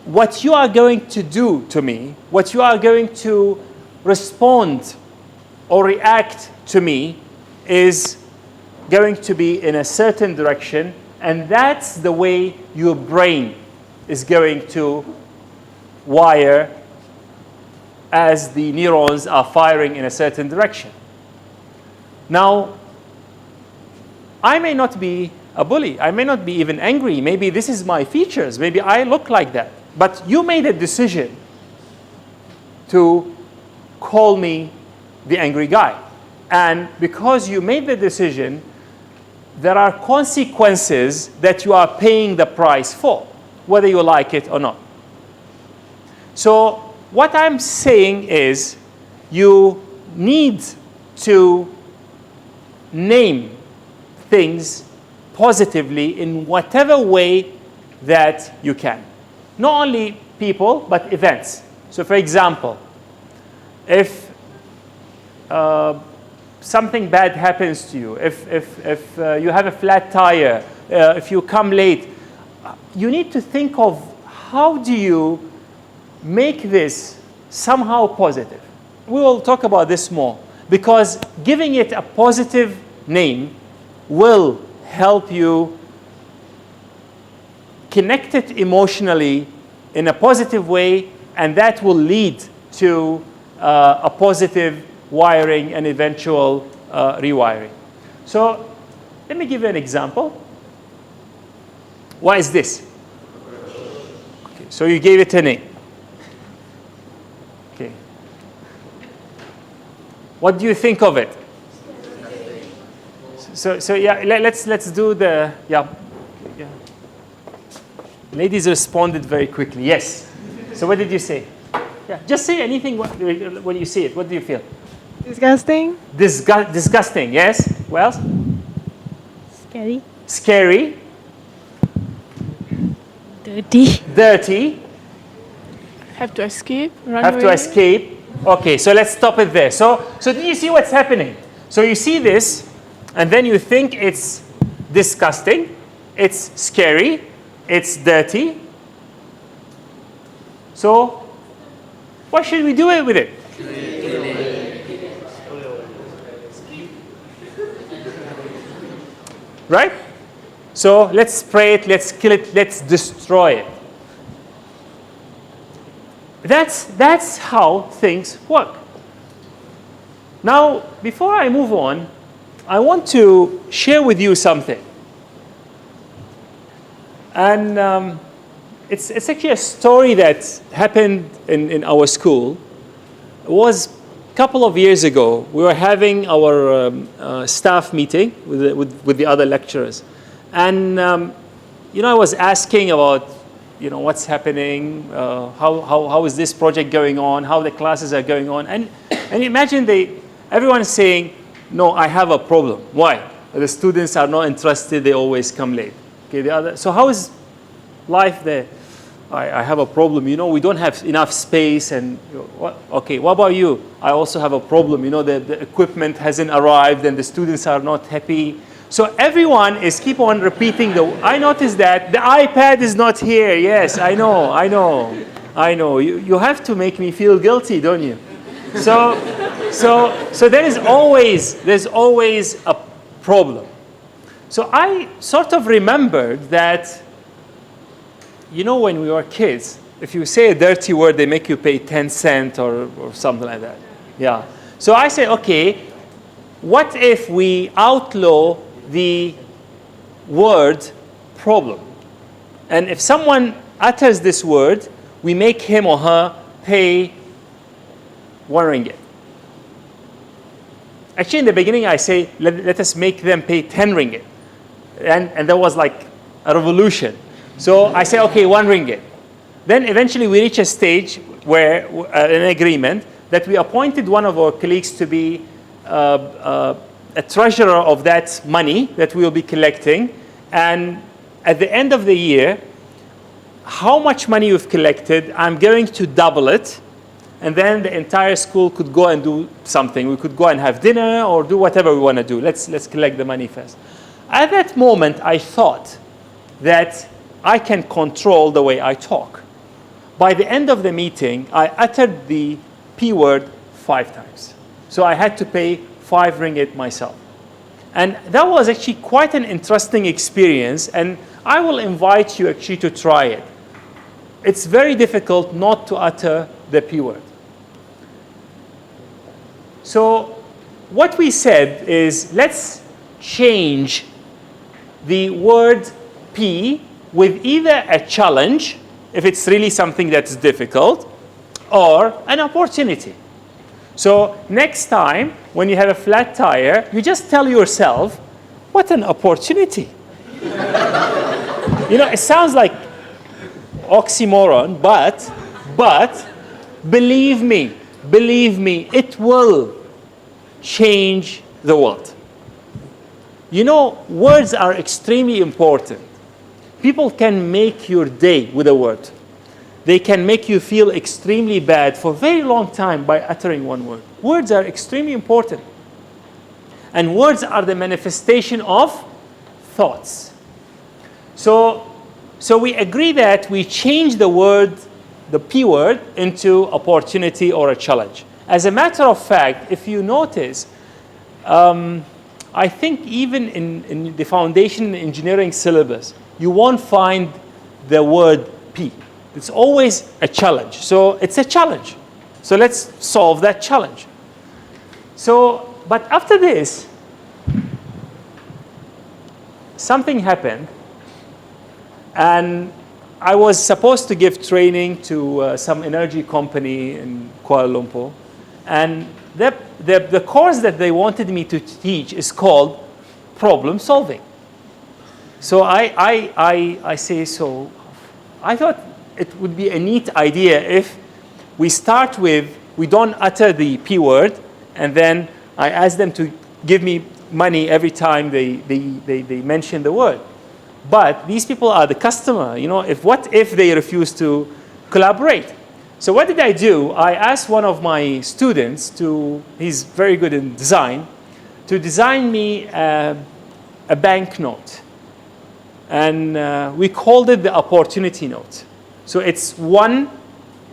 what you are going to do to me, what you are going to respond or react to me is going to be in a certain direction, and that's the way your brain is going to wire as the neurons are firing in a certain direction. Now, I may not be a bully. I may not be even angry. Maybe this is my features. Maybe I look like that. But you made a decision to call me the angry guy. And because you made the decision, there are consequences that you are paying the price for, whether you like it or not. So what I'm saying is you need to name things positively in whatever way that you can. Not only people, but events. So for example, if something bad happens to you, if you have a flat tire, if you come late, you need to think of how do you make this somehow positive. We will talk about this more, because giving it a positive name will help you connect it emotionally in a positive way, and that will lead to a positive wiring and eventual rewiring. So let me give you an example. What is this? Okay, so you gave it a name. Okay. What do you think of it? So yeah, let's do the yeah. Ladies responded very quickly. Yes. So what did you say? Yeah, just say anything when you see it. What do you feel? Disgusting. Disgusting. Yes. What else? Scary. Scary. Dirty. Dirty. Have to escape. Run Have away. to escape. Okay, so let's stop it there. So do you see what's happening? So you see this, and then you think it's disgusting, it's scary, it's dirty. So what should we do with it? Right? So let's spray it, let's kill it, let's destroy it. That's how things work. Now, before I move on, I want to share with you something. And it's actually a story that happened in our school. It was couple of years ago, we were having our staff meeting with the other lecturers. And, I was asking about, what's happening, how is this project going on, how the classes are going on. And imagine everyone is saying, no, I have a problem. Why? The students are not interested, they always come late. Okay, so how is life there? I have a problem, we don't have enough space and, okay, what about you? I also have a problem, the equipment hasn't arrived and the students are not happy. So everyone is keep on repeating I noticed that the iPad is not here. Yes, I know. You have to make me feel guilty, don't you? So there's always a problem. So I sort of remembered that, when we were kids, if you say a dirty word, they make you pay 10 cents or something like that. Yeah. So I said, okay, what if we outlaw the word problem? And if someone utters this word, we make him or her pay 1 ringgit. Actually, in the beginning, I say, let us make them pay 10 ringgit. And there was like a revolution. So I say, okay, 1 ringgit. Then eventually we reach a stage where an agreement that we appointed one of our colleagues to be a treasurer of that money that we will be collecting. And at the end of the year, how much money you've collected, I'm going to double it. And then the entire school could go and do something. We could go and have dinner or do whatever we want to do. Let's collect the money first. At that moment, I thought that I can control the way I talk. By the end of the meeting, I uttered the P word 5 times. So I had to pay 5 ringgit myself. And that was actually quite an interesting experience, and I will invite you actually to try it. It's very difficult not to utter the P word. So what we said is, let's change the word P with either a challenge, if it's really something that's difficult, or an opportunity. So next time, when you have a flat tire, you just tell yourself, what an opportunity. It sounds like oxymoron, but believe me, it will change the world. Words are extremely important. People can make your day with a word. They can make you feel extremely bad for a very long time by uttering one word. Words are extremely important. And words are the manifestation of thoughts. So we agree that we change the word, the P word, into opportunity or a challenge. As a matter of fact, if you notice, I think even in the foundation engineering syllabus, you won't find the word P. It's always a challenge. So it's a challenge. So let's solve that challenge. But after this, something happened, and I was supposed to give training to some energy company in Kuala Lumpur, and the course that they wanted me to teach is called problem solving. So I say, so I thought it would be a neat idea if we start with, we don't utter the P word, and then I ask them to give me money every time they mention the word. But these people are the customer. What if they refuse to collaborate? So what did I do? I asked one of my students he's very good in design, to design me a banknote. And we called it the opportunity note. So it's one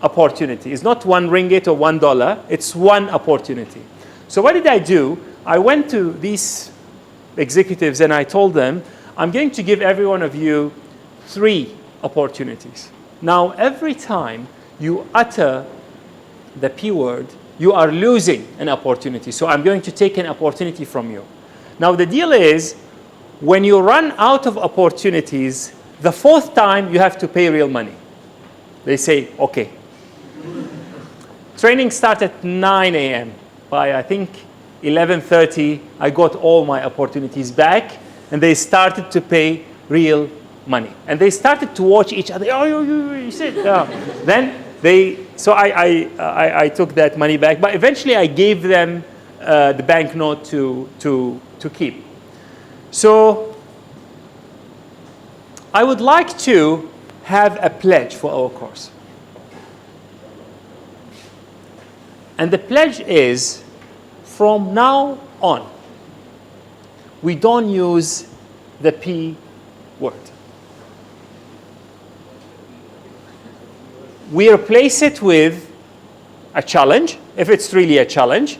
opportunity. It's not 1 ringgit or $1. It's one opportunity. So what did I do? I went to these executives and I told them, I'm going to give every one of you 3 opportunities. Now, every time you utter the P word, you are losing an opportunity. So I'm going to take an opportunity from you. Now, the deal is, when you run out of opportunities, the 4th time you have to pay real money. They say, okay. Training starts at 9 a.m. by I think 11:30, I got all my opportunities back, and they started to pay real money. And they started to watch each other. Oh, you said. Then so I took that money back, but eventually I gave them the banknote to keep. So I would like to have a pledge for our course. And the pledge is, from now on, we don't use the P word. We replace it with a challenge, if it's really a challenge,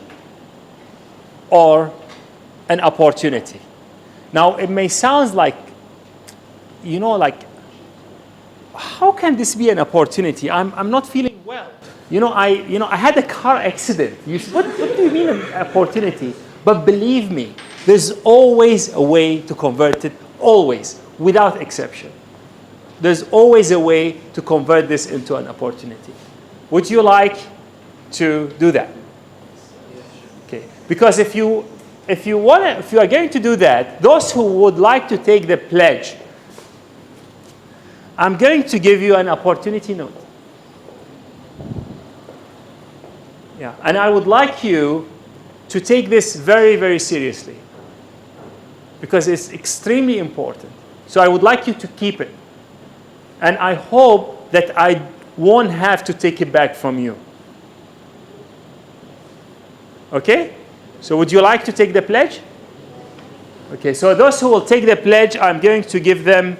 or an opportunity. Now, it may sound like, like, how can this be an opportunity? I'm not feeling well. I had a car accident. What do you mean an opportunity? But believe me, there's always a way to convert it, always, without exception. There's always a way to convert this into an opportunity. Would you like to do that? Okay. Because if you are going to do that, those who would like to take the pledge, I'm going to give you an opportunity note. Yeah. And I would like you to take this very, very seriously, because it's extremely important. So I would like you to keep it. And I hope that I won't have to take it back from you. Okay? So would you like to take the pledge? Okay, so those who will take the pledge, I'm going to give them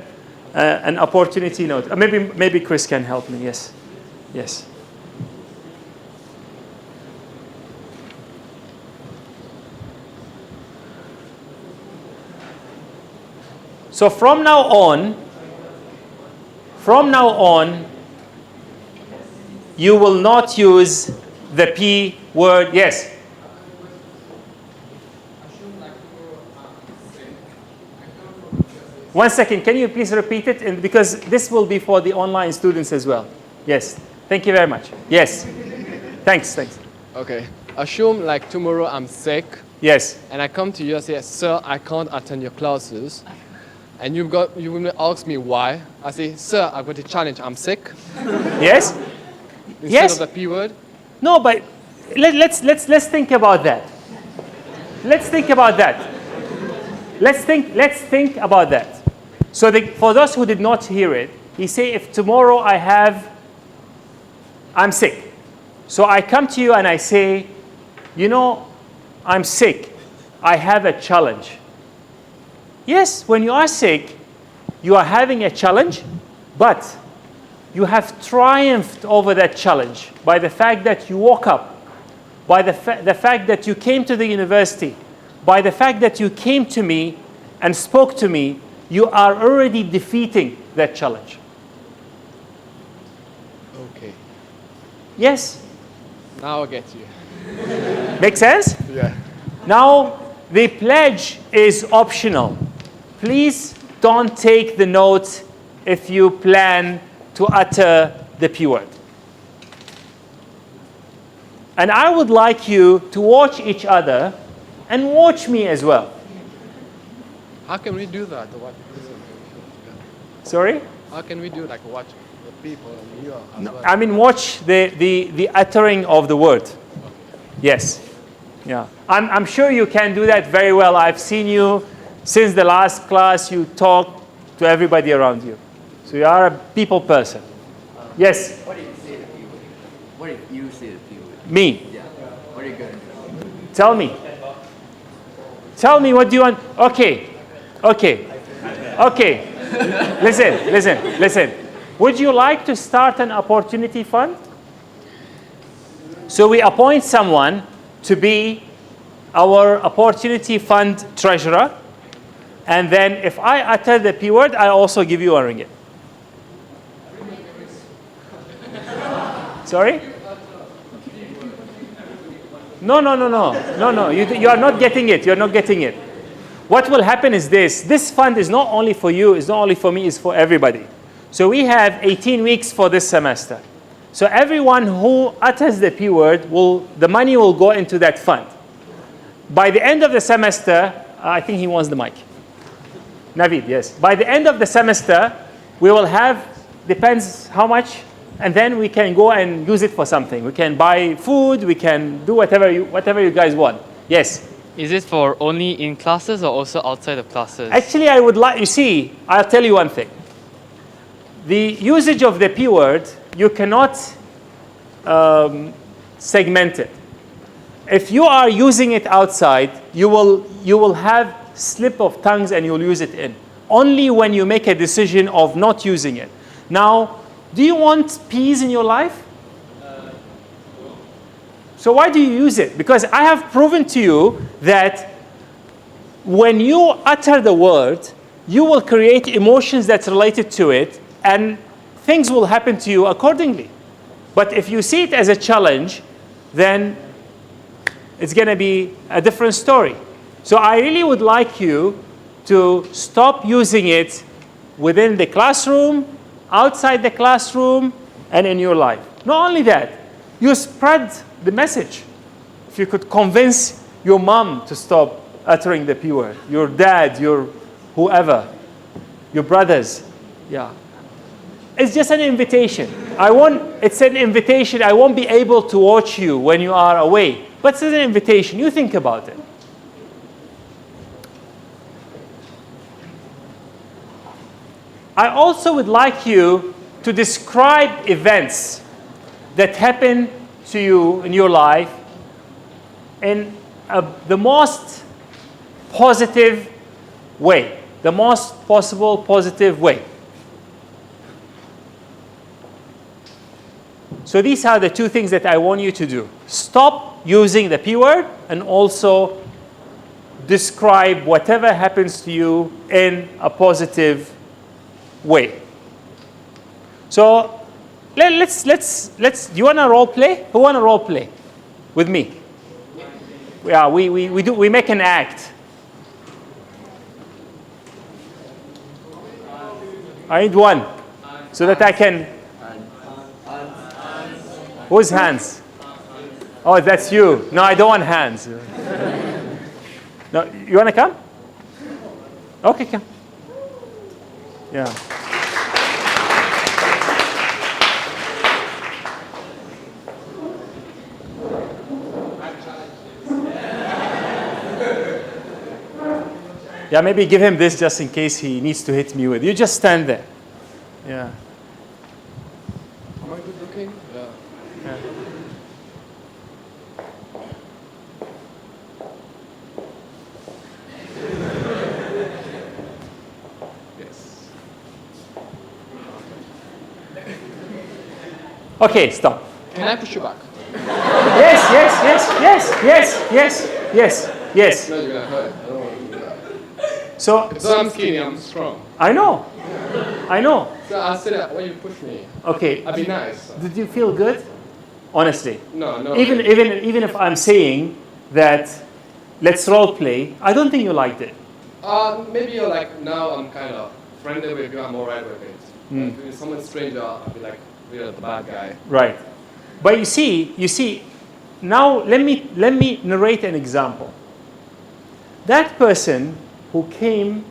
an opportunity note. Maybe Chris can help me. Yes. Yes. So from now on, you will not use the P word. Yes. One second, can you please repeat it? And because this will be for the online students as well. Yes. Thank you very much. Yes. Thanks. Okay. Assume like tomorrow I'm sick. Yes. And I come to you and say, sir, I can't attend your classes. And you will ask me why. I say, sir, I've got a challenge. I'm sick. Yes. Instead Yes. of the P word. No, but let's think about that. Let's think about that. Let's think about that. So for those who did not hear it, he say, if tomorrow I'm sick. So I come to you and I say, I'm sick. I have a challenge. Yes, when you are sick, you are having a challenge, but you have triumphed over that challenge by the fact that you woke up, by the fact that you came to the university, by the fact that you came to me and spoke to me. You are already defeating that challenge. Okay. Yes? Now I get you. Make sense? Yeah. Now, the pledge is optional. Please don't take the note if you plan to utter the P word. And I would like you to watch each other and watch me as well. How can we do that? Sorry? How can we do watch the people and you as well? I mean, watch the uttering of the word. Yes. Yeah. I'm sure you can do that very well. I've seen you since the last class. You talk to everybody around you. So you are a people person. Yes? What if you say the P word? What if you say the P word? Me? Yeah. What are you going to do? Tell me. Tell me, what do you want? Okay. Listen. Would you like to start an opportunity fund? So we appoint someone to be our opportunity fund treasurer. And then if I utter the P word, I also give you a ringgit. Sorry? No. You are not getting it. You're not getting it. What will happen is this. This fund is not only for you, it's not only for me, it's for everybody. So we have 18 weeks for this semester. So everyone who utters the P word, the money will go into that fund. By the end of the semester, I think he wants the mic. Navid, yes. By the end of the semester, we will have, depends how much, and then we can go and use it for something. We can buy food, we can do whatever you guys want. Yes? Is it for only in classes or also outside of classes? Actually, I would like, you see, I'll tell you one thing. The usage of the P word, you cannot segment it. If you are using it outside, you will have slip of tongues and you'll use it in. Only when you make a decision of not using it. Now, do you want peace in your life? So why do you use it? Because I have proven to you that when you utter the word, you will create emotions that's related to it, and things will happen to you accordingly. But if you see it as a challenge, then it's going to be a different story. So I really would like you to stop using it within the classroom, outside the classroom, and in your life. Not only that, you spread the message. If you could convince your mom to stop uttering the P word, your dad, your whoever, your brothers, yeah. It's just an invitation. It's an invitation. I won't be able to watch you when you are away, but it's an invitation. You think about it. I also would like you to describe events that happen to you in your life in the most positive way, the most possible positive way. So these are the two things that I want you to do. Stop using the P word and also describe whatever happens to you in a positive way. So let's do you want to role play? Who want to role play with me? Yeah, we make an act. I need one so that I can. Whose hands? Oh, that's you. No, I don't want hands. No, you want to come? Okay, come. Yeah. Yeah, maybe give him this just in case he needs to hit me with. You just stand there. Yeah. Am I good looking? Yeah. Yes. Okay, stop. Can I push you back? Yes, yes, yes, yes, yes, yes, yes, yes. No, you're gonna hurt. I don't want to do that. So I'm skinny, I'm strong. I know. I know. So I said that when you push me, Okay. I'd be nice. Did you feel good? Honestly. No. Even if I'm saying that let's role play, I don't think you liked it. Maybe you're like, now I'm kind of friendly with you, I'm alright with it. But with someone stranger, I'll be like, you're the bad guy. Right. But you see, now let me narrate an example. That person who came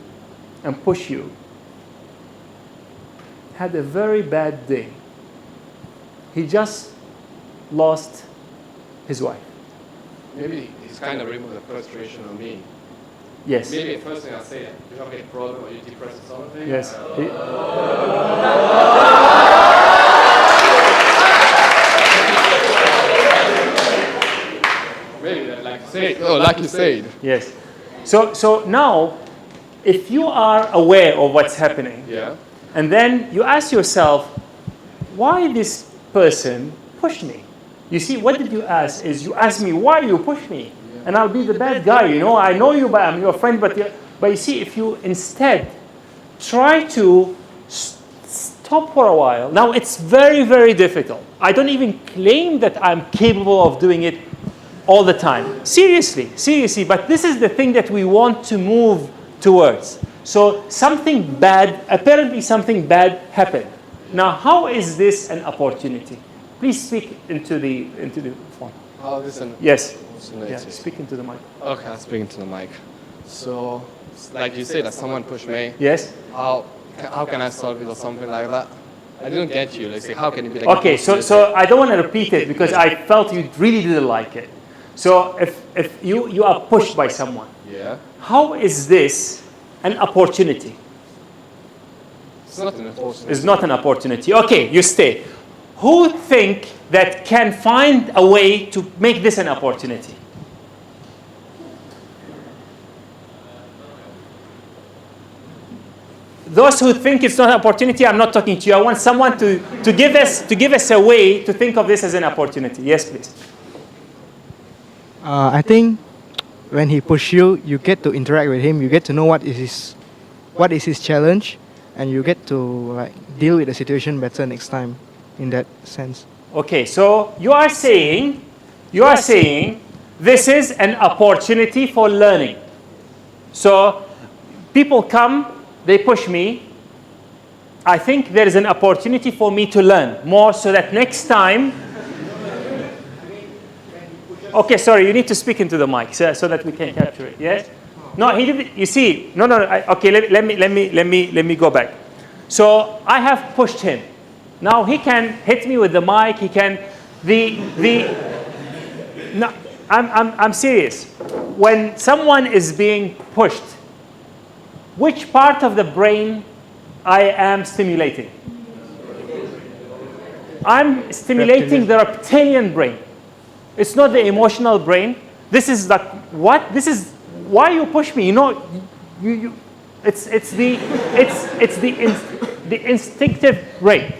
and pushed you had a very bad day. He just lost his wife. Maybe he's kind of removed the frustration on me. Yes. Maybe the first thing I say, you have a problem or you're depressed or something? Yes. Maybe like say, like you said. Yes. So now, if you are aware of what's happening, Yeah. and then you ask yourself, why this person pushed me? You see, what did you ask? Is you ask me, why you push me? And I'll be the bad guy, you know. I know you, but I'm your friend. But you see, if you instead try to stop for a while. Now, it's very, very difficult. I don't even claim that I'm capable of doing it all the time. Seriously. But this is the thing that we want to move towards. So something bad, apparently something bad happened. Now, how is this an opportunity? Please speak into the phone. Oh, listen. Yes. Listen, Yeah, it's- speak into the mic. Okay, I'm speaking to the mic. So, like you said, that someone pushed me. Yes. How can I solve it or something like that? I didn't get you. Let's say, how can it be like? Okay, so I don't want to repeat it because I felt you really didn't like it. So if you are pushed by someone, Yeah. how is this an opportunity? It's not an opportunity. It's not an opportunity. Okay, you stay. Who think that can find a way to make this an opportunity? Those who think it's not an opportunity, I'm not talking to you. I want someone to give us a way to think of this as an opportunity. Yes, please. I think when he push you, you get to interact with him. You get to know what is his challenge, and you get to like deal with the situation better next time. In that sense. Okay, so you are saying this is an opportunity for learning. So people come, they push me. I think there is an opportunity for me to learn more so that next time. Okay, sorry, you need to speak into the mic so that we can capture it. Yes? No, he didn't. You see, no. Okay, let me go back. So I have pushed him. Now he can hit me with the mic. He can No, I'm serious. When someone is being pushed, which part of the brain I am stimulating? I'm stimulating the reptilian brain. It's not the emotional brain. This is like what? This is why you push me. You know, it's the instinctive brain.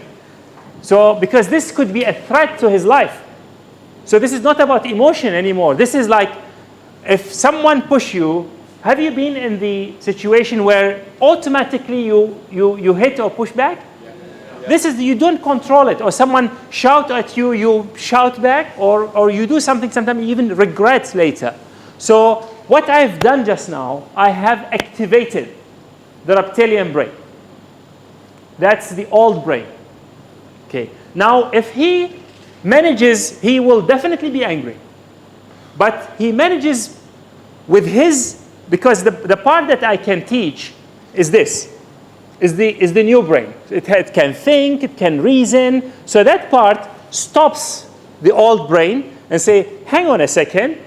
So because this could be a threat to his life. So this is not about emotion anymore. This is like if someone push you. Have you been in the situation where automatically you hit or push back? This is, you don't control it. Or someone shout at you, you shout back, or you do something sometimes you even regret later. So what I've done just now, I have activated the reptilian brain. That's the old brain. Okay. Now if he manages, he will definitely be angry. But he manages with his, because the part that I can teach is this. Is the new brain. It can think, it can reason. So that part stops the old brain and say, hang on a second,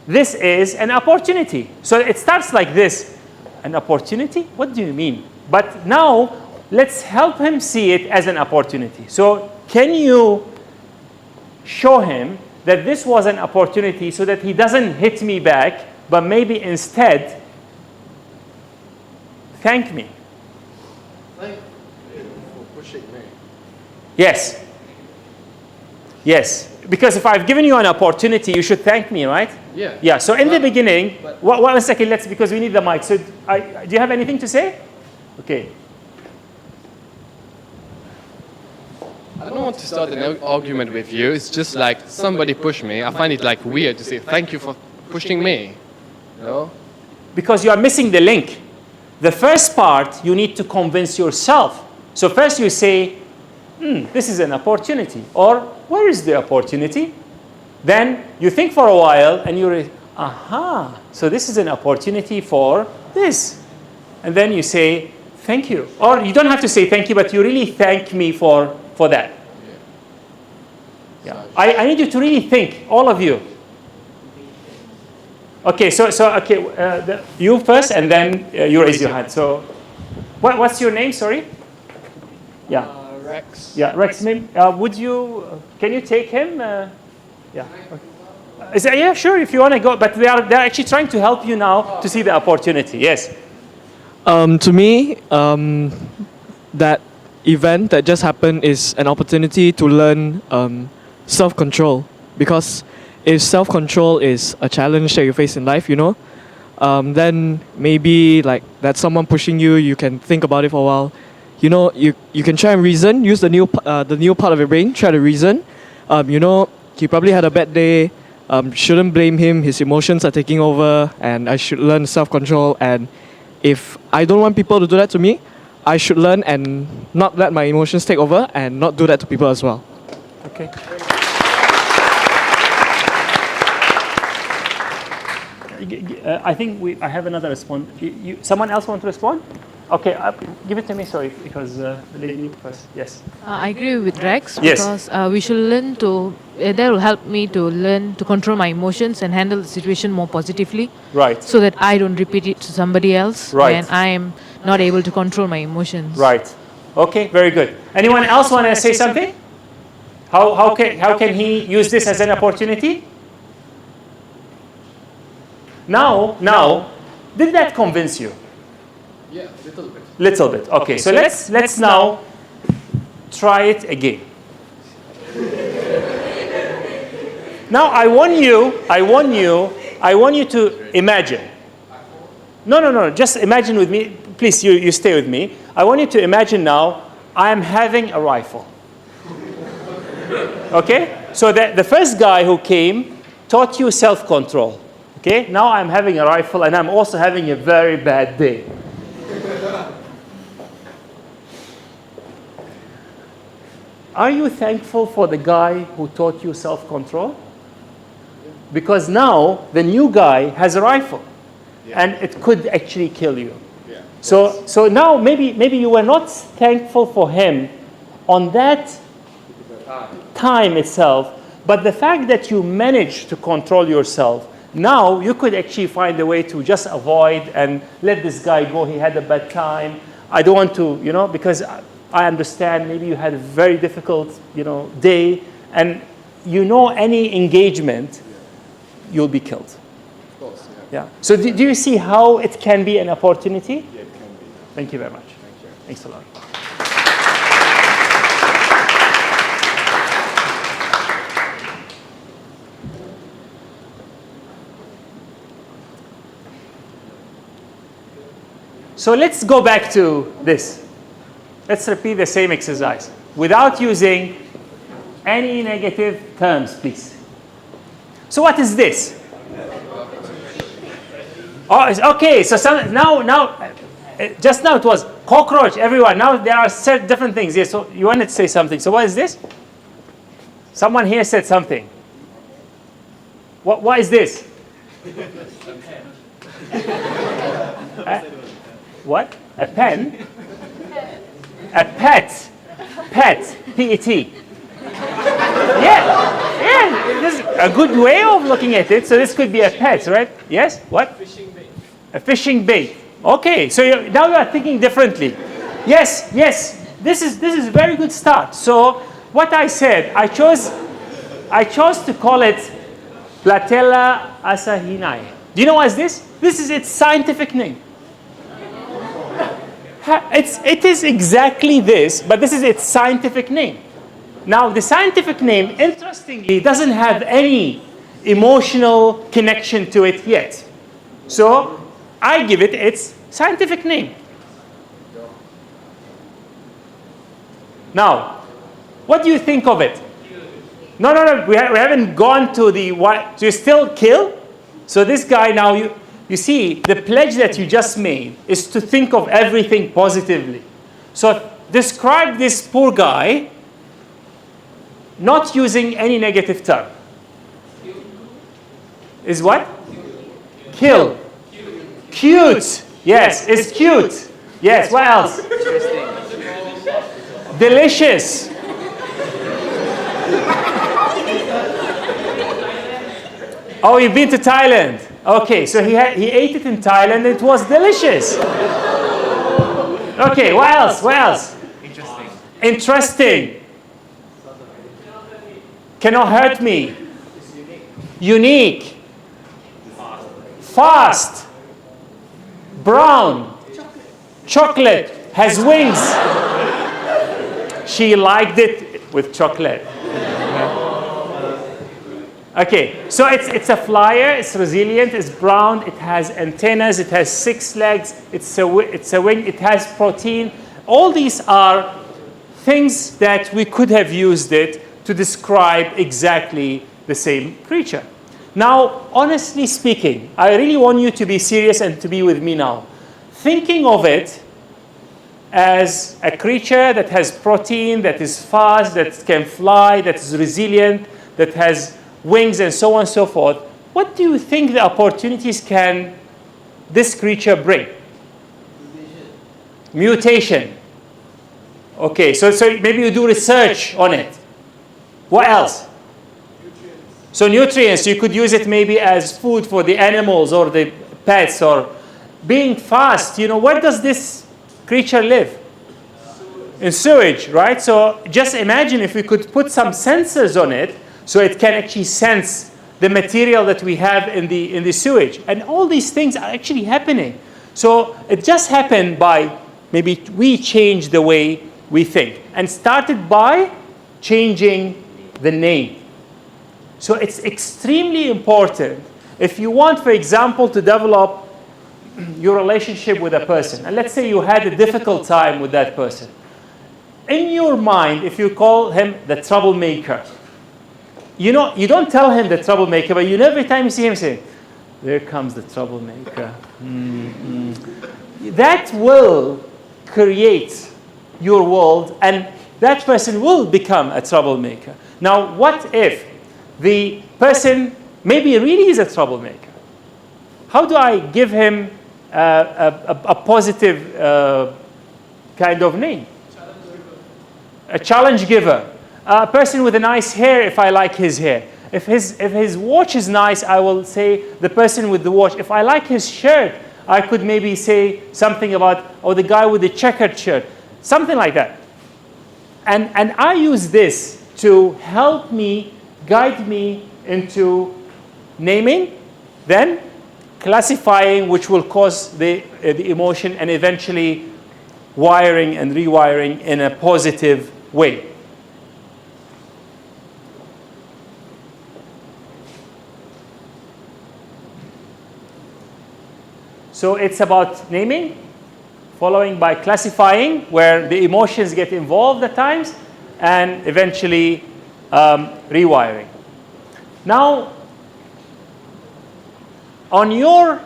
this is an opportunity. So it starts like this. An opportunity? What do you mean? But now, let's help him see it as an opportunity. So can you show him that this was an opportunity so that he doesn't hit me back, but maybe instead, thank me. Thank you for pushing me. Yes. Yes. Because if I've given you an opportunity, you should thank me, right? Yeah. Yeah. So in the beginning, one second, because we need the mic. So do you have anything to say? Okay. I don't want to start an argument with you. It's just like somebody pushed me. I find it like weird to say thank you for pushing me. You know? Because you are missing the link. The first part, you need to convince yourself. So first you say, this is an opportunity. Or, where is the opportunity? Then you think for a while and you're, aha, so this is an opportunity for this. And then you say, thank you. Or you don't have to say thank you, but you really thank me for that. Yeah. I need you to really think, all of you. Okay, you first, and then you raise your hand. So, what's your name? Sorry. Yeah. Rex. Yeah, Rex. Would you? Can you take him? Yeah. Okay. Yeah, sure. If you want to go, but they're actually trying to help you now to see the opportunity. Yes. To me, that event that just happened is an opportunity to learn self-control, because if self-control is a challenge that you face in life, then maybe like that's someone pushing you, you can think about it for a while. You can try and reason, use the new part of your brain, try to reason. He probably had a bad day, shouldn't blame him, his emotions are taking over, and I should learn self-control. And if I don't want people to do that to me, I should learn and not let my emotions take over and not do that to people as well. Okay. I think I have another response. Someone else want to respond? Okay, give it to me. Sorry, because the lady first. Yes. I agree with Rex Yes. because we should learn to. That will help me to learn to control my emotions and handle the situation more positively. Right. So that I don't repeat it to somebody else. Right. And I am not able to control my emotions. Right. Okay. Very good. Anyone else want to say something? How can he use this as an opportunity? Now, did that convince you? Yeah, little bit. Little bit. Okay, so let's now try it again. Now I want you to imagine. No. Just imagine with me. Please, you stay with me. I want you to imagine now I am having a rifle. Okay? So the first guy who came taught you self-control. Okay? Now I'm having a rifle and I'm also having a very bad day. Are you thankful for the guy who taught you self-control? Because now the new guy has a rifle, and it could actually kill you. Yeah. So now maybe you were not thankful for him on that time itself, but the fact that you managed to control yourself, now you could actually find a way to just avoid and let this guy go. He had a bad time. I don't want to, because I understand maybe you had a very difficult, day, and any engagement, you'll be killed. Of course, Yeah. So do you see how it can be an opportunity? Yeah, it can be. Thank you very much. Thank you. Thanks a lot. So let's go back to this. Let's repeat the same exercise without using any negative terms, please. So what is this? Oh, okay. So just now it was cockroach. Everyone. Now there are different things. Yes. So you wanted to say something. So what is this? Someone here said something. What is this? What? A pen? A pet. Pet. P-E-T. Yeah. This is a good way of looking at it. So this could be a pet, right? Yes? What? Fishing bait. A fishing bait. Okay. So now you are thinking differently. Yes. This is a very good start. So what I said, I chose to call it Platella asahinae. Do you know what is this? This is its scientific name. It is exactly this, but this is its scientific name. Now, the scientific name, interestingly, doesn't have any emotional connection to it yet. So, I give it its scientific name. Now, what do you think of it? No, we haven't gone to the what. Do you still kill? So this guy now, you see, the pledge that you just made is to think of everything positively. So describe this poor guy not using any negative term. Is what? Kill. Cute. Yes, it's cute. Yes, what else? Delicious. Oh, you've been to Thailand. Okay, so he ate it in Thailand. It was delicious. Okay, what else? What else? Interesting. Cannot hurt me. Unique. Fast. Brown. Chocolate. Has wings. She liked it with chocolate. Okay, so it's a flyer, it's resilient, it's brown, it has antennas, it has 6 legs, it's a wing, it has protein. All these are things that we could have used it to describe exactly the same creature. Now, honestly speaking, I really want you to be serious and to be with me now. Thinking of it as a creature that has protein, that is fast, that can fly, that is resilient, that has wings, and so on and so forth, what do you think the opportunities can this creature bring? Mutation. Okay, so maybe you do research on it. What else? So nutrients, you could use it maybe as food for the animals or the pets, or being fast. Where does this creature live? In sewage, right? So just imagine if we could put some sensors on it so it can actually sense the material that we have in the sewage. And all these things are actually happening. So it just happened by maybe we changed the way we think, and started by changing the name. So it's extremely important if you want, for example, to develop your relationship with a person. And let's say you had a difficult time with that person. In your mind, if you call him the troublemaker, you don't tell him the troublemaker, but every time you see him say, there comes the troublemaker. That will create your world, and that person will become a troublemaker. Now, what if the person maybe really is a troublemaker? How do I give him a positive kind of name? A challenge giver. A person with a nice hair, if I like his hair. If his watch is nice, I will say the person with the watch. If I like his shirt, I could maybe say something about, the guy with the checkered shirt. Something like that. And I use this to help me, guide me into naming, then classifying, which will cause the emotion, and eventually wiring and rewiring in a positive way. So it's about naming, following by classifying, where the emotions get involved at times, and eventually rewiring. Now, on your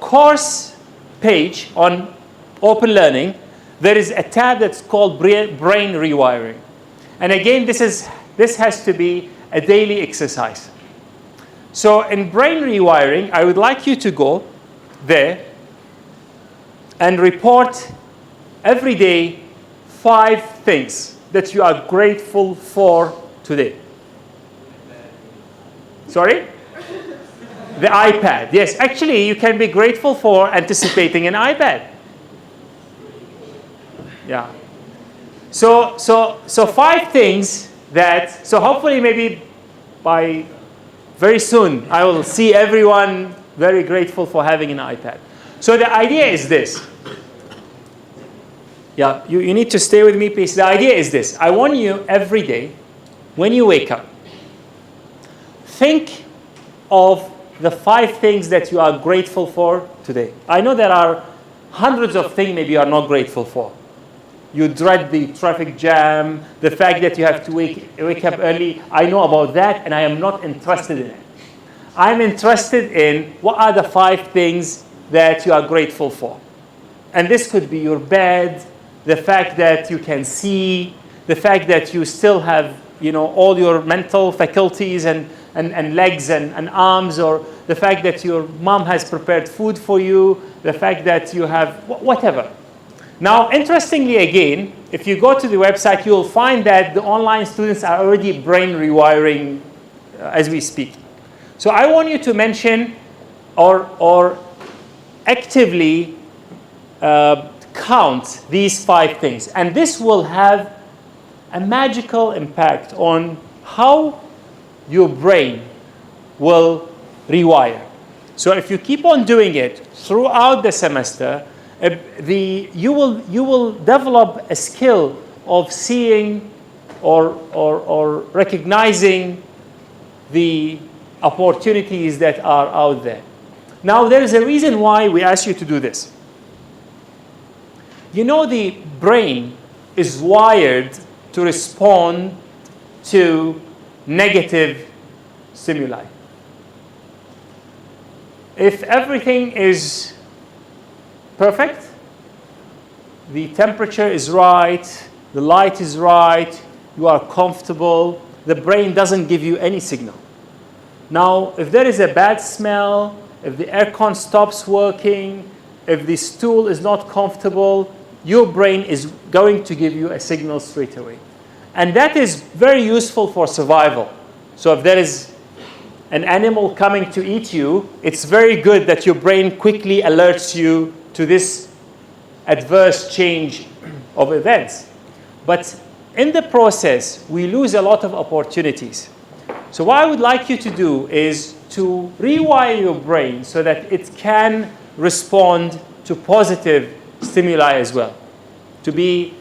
course page on Open Learning, there is a tab that's called Brain Rewiring. And again, this has to be a daily exercise. So in Brain Rewiring, I would like you to go there and report every day 5 things that you are grateful for today. Sorry? The iPad. Yes, actually, you can be grateful for anticipating an iPad. Yeah. So 5 things that, so hopefully maybe by very soon, I will see everyone very grateful for having an iPad. So the idea is this. Yeah, you need to stay with me, please. The idea is this. I want you every day, when you wake up, think of the 5 things that you are grateful for today. I know there are hundreds of things maybe you are not grateful for. You dread the traffic jam, the fact that you have to wake up early. I know about that, and I am not interested in it. I'm interested in what are the 5 things that you are grateful for. And this could be your bed, the fact that you can see, the fact that you still have, all your mental faculties and legs and arms, or the fact that your mom has prepared food for you, the fact that you have whatever. Now, interestingly again, if you go to the website, you'll find that the online students are already brain rewiring as we speak. So I want you to mention or actively count these 5 things. And this will have a magical impact on how your brain will rewire. So if you keep on doing it throughout the semester, you will develop a skill of seeing or recognizing the opportunities that are out there. Now, there is a reason why we ask you to do this. The brain is wired to respond to negative stimuli. If everything is perfect, the temperature is right, the light is right, you are comfortable, the brain doesn't give you any signal. Now, if there is a bad smell, if the aircon stops working, if the stool is not comfortable, your brain is going to give you a signal straight away. And that is very useful for survival. So if there is an animal coming to eat you, it's very good that your brain quickly alerts you to this adverse change of events. But in the process, we lose a lot of opportunities. So what I would like you to do is to rewire your brain so that it can respond to positive stimuli as well. To be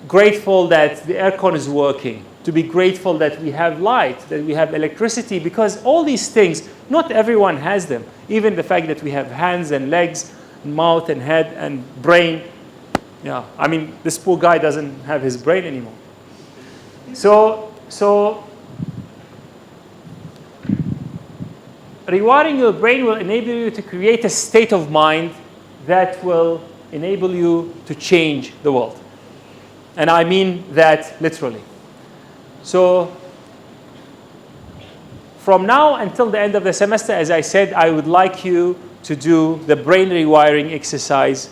grateful that the aircon is working, to be grateful that we have light, that we have electricity, because all these things, not everyone has them. Even the fact that we have hands and legs, mouth and head and brain. Yeah, I mean, this poor guy doesn't have his brain anymore. So rewiring your brain will enable you to create a state of mind that will enable you to change the world. And I mean that literally. So from now until the end of the semester, as I said, I would like you to do the brain rewiring exercise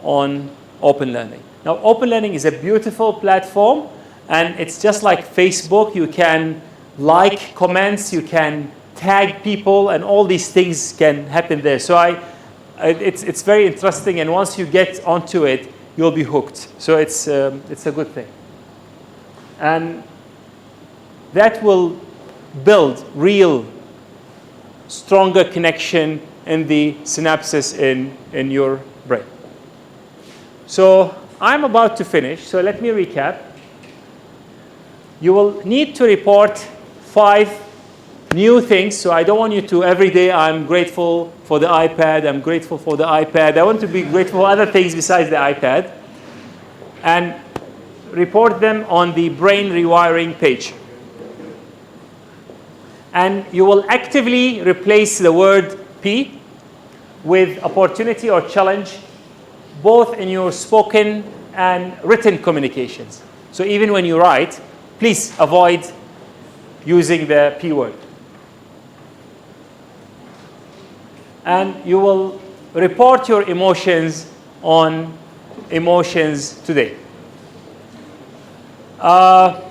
on open learning. Now, open learning is a beautiful platform, and it's just like Facebook. You can like comments, you can tag people, and all these things can happen there. So it's very interesting, and once you get onto it, you'll be hooked. So it's a good thing. And that will build real, stronger connection in the synapses in your brain. So I'm about to finish, so let me recap. You will need to report 5 new things. So I don't want you to, every day, I'm grateful for the iPad, I'm grateful for the iPad. I want to be grateful for other things besides the iPad. And report them on the brain rewiring page. And you will actively replace the word P with opportunity or challenge, both in your spoken and written communications. So even when you write, please avoid using the P word. And you will report your emotions on emotions today. The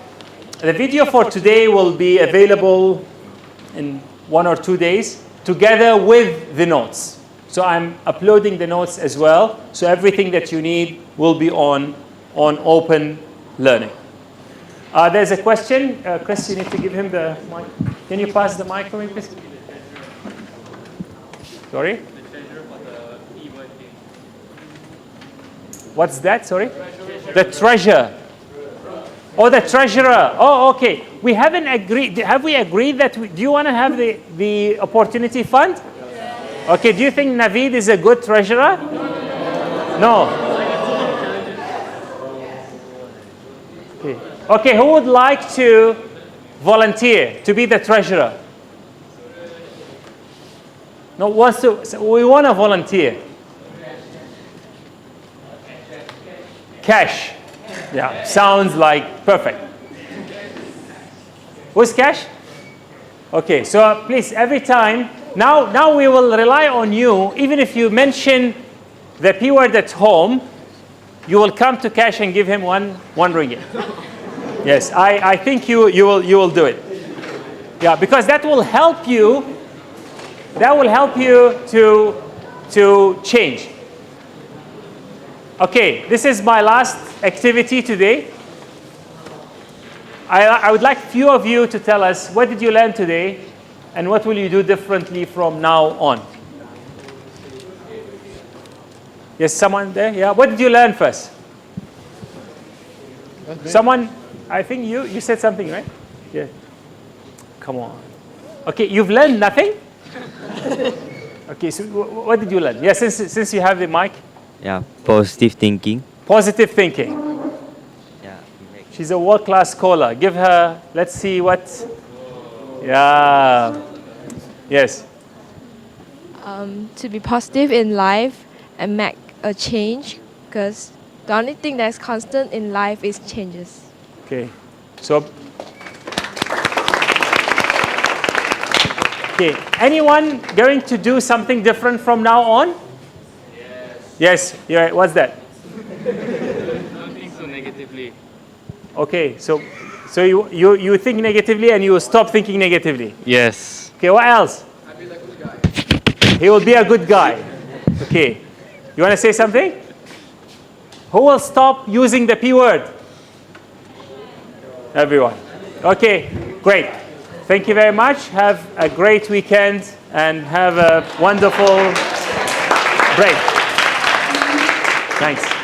video for today will be available in 1 or 2 days, together with the notes. So I'm uploading the notes as well. So everything that you need will be on open learning. There's a question. Chris, you need to give him the mic. Can you pass the mic for me, please? Sorry? What's that? Sorry? The treasure. Oh, the treasurer. Oh, okay. We haven't agreed. Have we agreed that do you want to have the opportunity fund? Yes. Okay. Do you think Naveed is a good treasurer? No. Okay. Okay. Who would like to volunteer to be the treasurer? No, wants to. So we want to volunteer. Cash. Yeah, sounds like perfect. Who's Cash? Okay, so please, every time, now we will rely on you. Even if you mention the P word at home, you will come to Cash and give him one ringgit. Yes, I think you will do it. Yeah, because that will help you. That will help you to change. Okay, this is my last activity today. I would like a few of you to tell us, what did you learn today and what will you do differently from now on? Yes, someone there? Yeah, what did you learn first? Someone, I think you said something, right? Yeah. Come on. Okay, you've learned nothing? Okay, so what did you learn? Yeah, since you have the mic. Yeah, positive thinking. Positive thinking. Yeah. She's a world-class scholar. Give her, let's see what. Yeah. Yes. To be positive in life and make a change, because the only thing that's constant in life is changes. Okay. So, okay. Anyone going to do something different from now on? Yes. Yeah. What's that? Don't think so negatively. Okay. So you think negatively and you stop thinking negatively. Yes. Okay. What else? He will be a good guy. Okay. You want to say something? Who will stop using the P word? Everyone. Okay. Great. Thank you very much. Have a great weekend and have a wonderful break. Thanks.